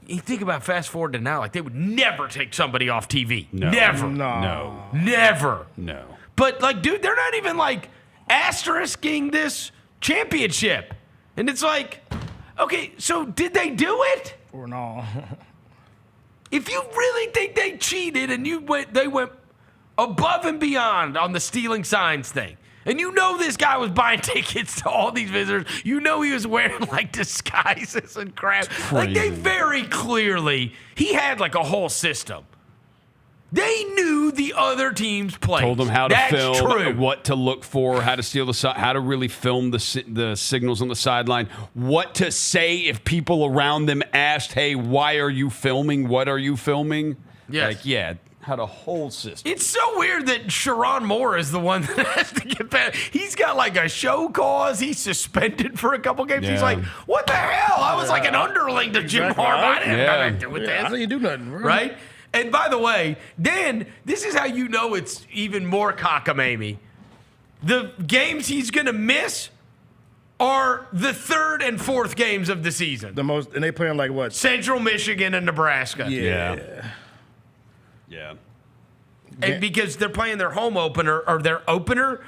you think about fast forward to now, like they would never take somebody off TV. No. Never. No. Never. No. But, like, dude, they're not even, like, asterisking this championship. And it's like, okay, so did they do it? Or no? If you really think they cheated and they went above and beyond on the stealing signs thing, and you know this guy was buying tickets to all these visitors, you know he was wearing, like, disguises and crap. Like, they very clearly, he had, like, a whole system. They knew the other team's plays. Told them how to That's film, true. what to look for, how to steal the side, how to really film the signals on the sideline, what to say if people around them asked, "Hey, why are you filming? What are you filming?" Yes. Had a whole system. It's so weird that Sharon Moore is the one that has to get back. He's got like a show cause. He's suspended for a couple games. He's like, what the hell? I was like an underling to Jim Harbaugh. I didn't have nothing to do with this. How do you do nothing? Right? And by the way, Dan, this is how you know it's even more cockamamie. The games he's going to miss are the third and fourth games of the season. And they playing like what? Central Michigan and Nebraska. Yeah. And because they're playing their home opener or their opener,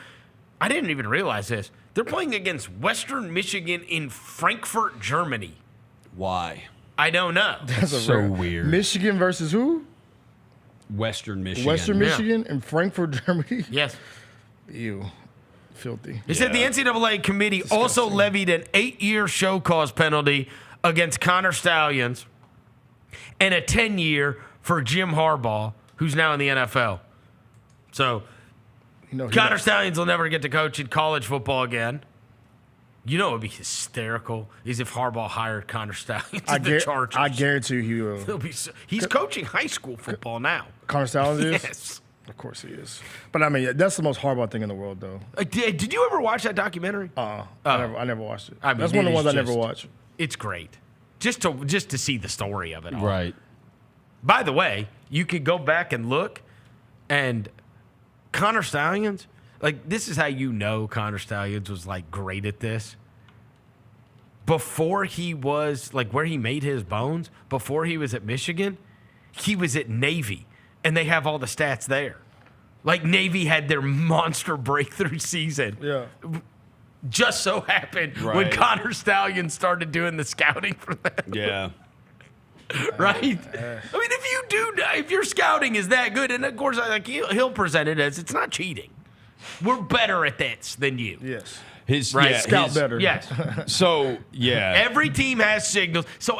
I didn't even realize this. They're playing against Western Michigan in Frankfurt, Germany. Why? I don't know. That's so weird. Michigan versus who? Western Michigan. Western Michigan and Frankfurt, Germany. Yes. Ew. Filthy. They said the NCAA committee also levied an 8-year show cause penalty against Connor Stallions and a 10-year for Jim Harbaugh, who's now in the NFL. So Connor Stallions will never get to coach in college football again. You know what would be hysterical is if Harbaugh hired Connor Stallions at the Chargers. I guarantee he will. He's coaching high school football now. Connor Stallions is? Yes. Of course he is. But I mean, that's the most Harbaugh thing in the world, though. Did you ever watch that documentary? I never watched it. I mean, that's one of the ones I never watched. It's great. Just to see the story of it all. Right. By the way, you could go back and look, and Connor Stallions, like, this is how you know Connor Stallions was, like, great at this. Before he was, like, where he made his bones, before he was at Michigan, he was at Navy, and they have all the stats there. Like, Navy had their monster breakthrough season. Yeah. Just so happened when Connor Stallions started doing the scouting for them. Yeah. Right? I mean, if your scouting is that good, and of course, like he'll present it as it's not cheating. We're better at this than you. Yes. Scout better. Yes. So, yeah. Every team has signals. So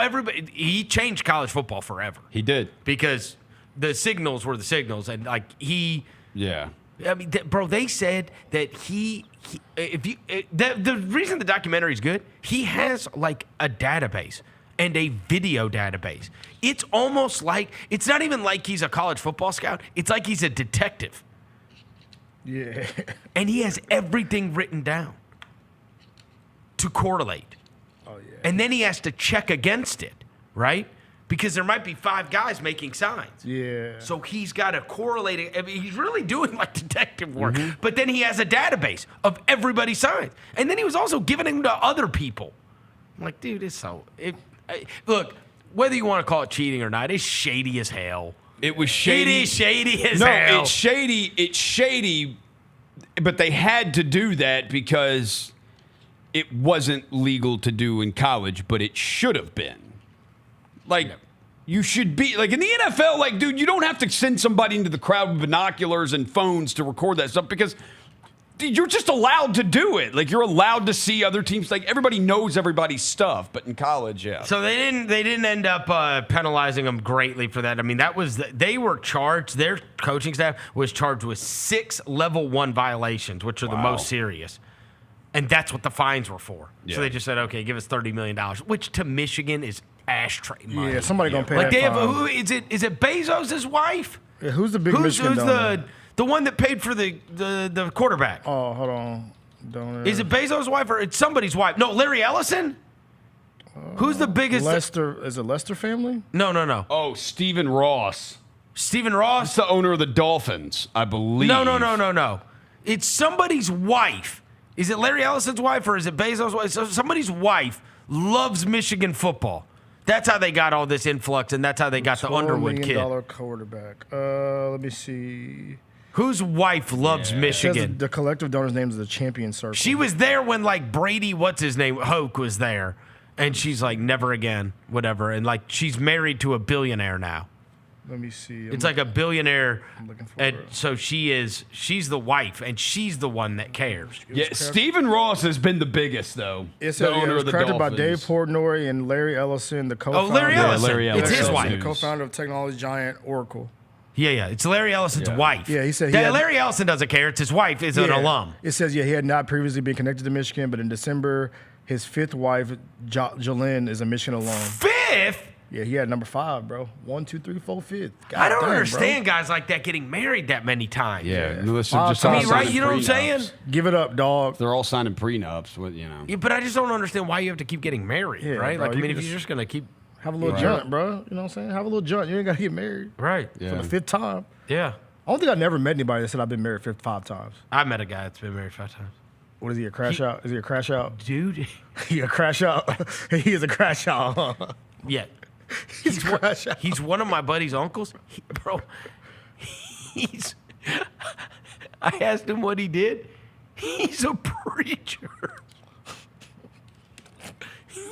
he changed college football forever. He did. Because the signals were the signals, and like Yeah. I mean, bro, they said that the reason the documentary is good, he has like a database and a video database. It's almost like, it's not even like he's a college football scout. It's like he's a detective. Yeah. And he has everything written down to correlate. Oh, yeah. And then he has to check against it, right? Because there might be 5 guys making signs. Yeah. So he's got to correlate it. I mean, he's really doing like detective work. But then he has a database of everybody's signs. And then he was also giving them to other people. I'm like, dude, look, whether you want to call it cheating or not, it's shady as hell. It was shady. It is shady as hell. hell. It's shady. It's shady, but they had to do that because it wasn't legal to do in college, but it should have been. Like, you should be, like, in the NFL, like, dude, you don't have to send somebody into the crowd with binoculars and phones to record that stuff because you're just allowed to do it. Like, you're allowed to see other teams. Like, everybody knows everybody's stuff, but in college, yeah. So they didn't end up penalizing them greatly for that. I mean, they were charged. Their coaching staff was charged with 6 level 1 violations, which are the most serious. And that's what the fines were for. Yeah. So they just said, okay, give us $30 million, which to Michigan is ashtray money. Yeah, somebody gonna pay like that they have fine. who is it Bezos' wife? Yeah, who's the big Michigan donor? The one that paid for the quarterback? Oh, hold on. Donor. Is it Bezos' wife or it's somebody's wife? No, Larry Ellison? Who's the biggest? Lester. Is it Lester family? No. Oh, Stephen Ross. Stephen Ross? He's the owner of the Dolphins, I believe. No. It's somebody's wife. Is it Larry Ellison's wife or is it Bezos' wife? So somebody's wife loves Michigan football. That's how they got all this influx, and that's how they got the Underwood kid. $12 million quarterback. Let me see. Whose wife loves Michigan? The collective donors' name is the Champion Circle. She was there when, like, Brady, what's his name, Hoke was there. And she's like, never again, whatever. And, like, she's married to a billionaire now. Let me see. It's like a billionaire. I'm looking for and her. so she's the wife, and she's the one that cares. Yeah, Stephen Ross has been the biggest, though. It's the owner of the credited by Dolphins. Dave Portnoy and Larry Ellison, the co-founder. Larry Ellison. Larry It's his Ellison. wife. The co-founder of technology giant Oracle. Yeah. It's Larry Ellison's wife. Yeah, he said Larry Ellison doesn't care. It's his wife is an alum. It says, he had not previously been connected to Michigan, but in December, his fifth wife, Jaylon, is a Michigan alum. Fifth? Yeah, he had number 5, bro. 1, 2, 3, 4, 5th. God I don't damn, understand bro. guys like that getting married that many times. Yeah. Right? You know what I'm saying? Give it up, dog. They're all signing prenups with, Yeah, but I just don't understand why you have to keep getting married, right? bro, Like, I you mean, can if you're just going to keep... Have a little junt, bro. You know what I'm saying? Have a little junt. You ain't got to get married. Right. For the 5th time. Yeah. I don't think I've never met anybody that said I've been married 5 times. I met a guy that's been married 5 times. What is he, a crash out? Is he a crash out? Dude. He a crash out? He is a crash out, huh? Yeah. He's one of my buddy's uncles. I asked him what he did. He's a preacher.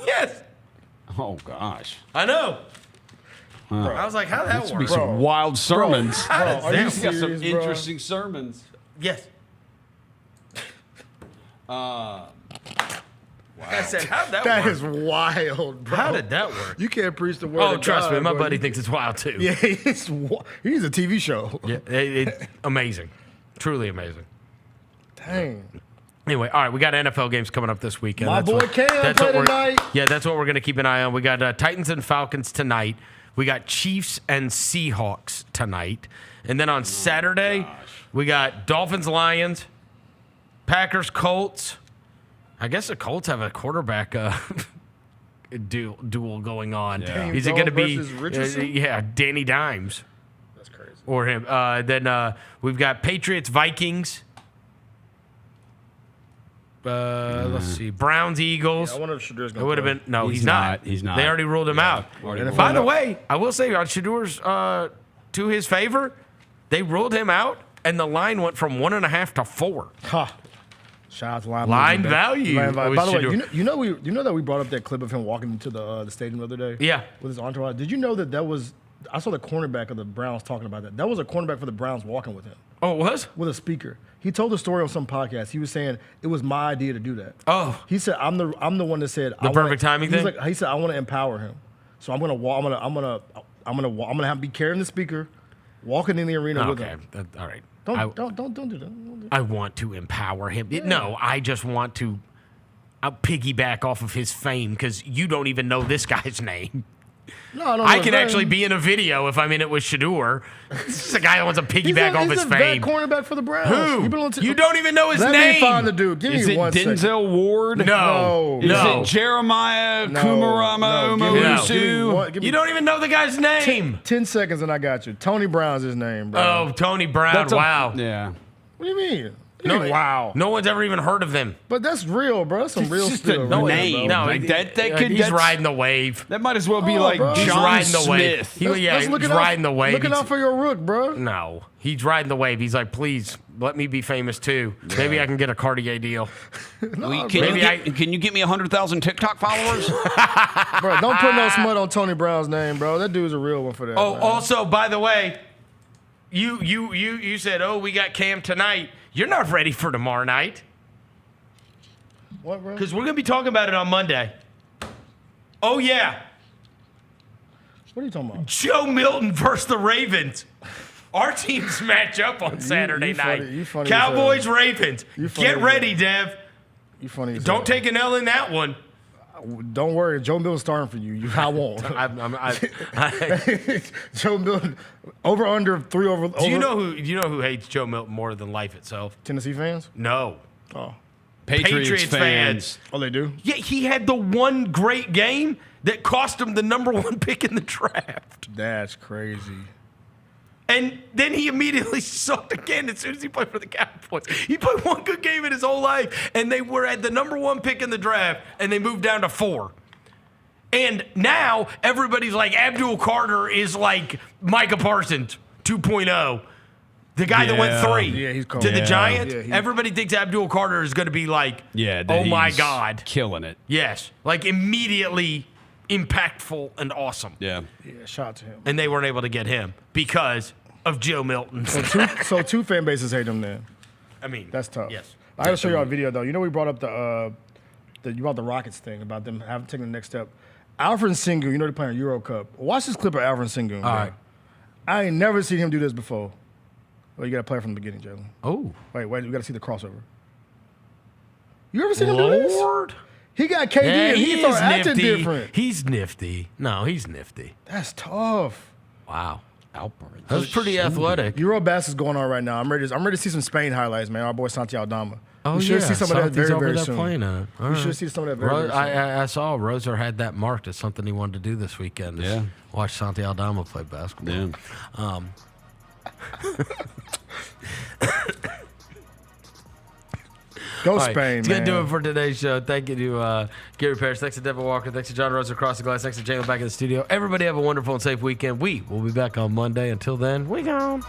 Yes. Oh, gosh. I know. Huh. I was like, how'd that work? Be some wild sermons. How does Are that you work? got some interesting sermons. Yes. Wow. I said, how'd that work? That is wild, bro. How did that work? You can't preach the word Oh, of trust God, me, my bro. buddy thinks it's wild too. Yeah, he's a TV show. Yeah, it's amazing. Truly amazing. Dang. Anyway, all right, we got NFL games coming up this weekend. My boy Cam play tonight. Yeah, that's what we're going to keep an eye on. We got Titans and Falcons tonight. We got Chiefs and Seahawks tonight. And then on Saturday, we got Dolphins, Lions, Packers, Colts. I guess the Colts have a quarterback duel going on. Yeah. Is it going to be Richardson? Danny Dimes? That's crazy. Or him. Then we've got Patriots, Vikings. Let's see. Browns, Eagles. Yeah, I wonder if Shadur's It going would have been. No, he's not. He's not. They already ruled him out. By the way, I will say on Shadur's, to his favor, they ruled him out, and the line went from 1.5 to 4. Ha. Shout out to Line value. By the way, you know that we brought up that clip of him walking into the stadium the other day? Yeah. With his entourage. Did you know that was, I saw the cornerback of the Browns talking about that. That was a cornerback for the Browns walking with him. Oh, it was? With a speaker. He told the story on some podcast. He was saying it was my idea to do that. Oh. He said I'm the one that said The perfect timing thing? He said I want to empower him. So I'm gonna have be carrying the speaker, walking in the arena with him. All right. Don't do that. I want to empower him. No, I just want to piggyback off of his fame because you don't even know this guy's name. No, I don't know I his can name. actually be in a video if I'm in it with Shadur. This is a guy that wants to piggyback off his fame. He's a cornerback for the Browns. Who? You don't even know his Let name. me find the dude. Give Is me it one second. Denzel Ward? No. Is it Jeremiah Kumarama Umusu? You don't even know the guy's name. 10 seconds and I got you. Tony Brown's his name, bro. Oh, Tony Brown. Wow. Yeah. What do you mean? Wow. No one's ever even heard of him. But that's real, bro. That's some real just stuff. a name. No, Like he's that's- riding the wave. That might as well be Oh, like bro. He's John riding the wave. Smith. He's riding the wave. Looking out for your rook, bro. No, he's riding the wave. He's like, please let me be famous too. Maybe I can get a Cartier deal. Can you get me 100,000 TikTok followers? Bro, don't put no smut on Tony Brown's name, bro. That dude's a real one for that. Oh, man. also, by the way, you said, oh, we got Cam tonight. You're not ready for tomorrow night. What, bro? Because we're going to be talking about it on Monday. Oh, yeah. What are you talking about? Joe Milton versus the Ravens. Our teams match up on Saturday night. You funny Cowboys, as hell. Ravens. You funny Get as ready, hell. Dev. You funny as Don't hell. take an L in that one. Don't worry. Joe Milton's starting for you. I won't. Joe Milton, over under 3 over. Do you know who hates Joe Milton more than life itself? Tennessee fans? No. Oh. Patriots fans. Oh, they do? Yeah, he had the one great game that cost him the #1 pick in the draft. That's crazy. And then he immediately sucked again as soon as he played for the Cowboys. He played one good game in his whole life, and they were at the #1 pick in the draft, and they moved down to 4. And now everybody's like, Abdul Carter is like Micah Parsons 2.0. The guy that went 3 Yeah, he's cold. to the Yeah. Giants. Yeah, Everybody thinks Abdul Carter is going to be like, oh my God. Killing it. Yes. Like immediately impactful and awesome. Yeah. Yeah, shout out to him. And they weren't able to get him because of Joe Milton. So two fan bases hate him then. I mean, that's tough. Yes. I got to show you a video though. You know we brought up you brought the Rockets thing about them taking the next step. Alfred Sengun, you know they're playing Euro Cup. Watch this clip of Alfred Sengun. All right. I ain't never seen him do this before. Well, you got to play from the beginning, Jaylon. Oh. Wait, we got to see the crossover. You ever seen him do this? Lord. He got KD and he started acting different. He's nifty. No, he's nifty. That's tough. Wow. That was pretty athletic. Euro bass is going on right now. I'm ready to see some Spain highlights, man. Our boy Santi Aldama. Oh, we should yeah. see some of that Santi's very over there soon. playing in it. All We right. should see some of that very soon. I saw Roser had that marked as something he wanted to do this weekend. Yeah. Watch Santi Aldama play basketball. Yeah. Go All right, Spain, it's man. going to do it for today's show. Thank you to Gary Parrish. Thanks to Devin Walker. Thanks to John Rose across the glass. Thanks to Jaylon back in the studio. Everybody have a wonderful and safe weekend. We will be back on Monday. Until then, we gone.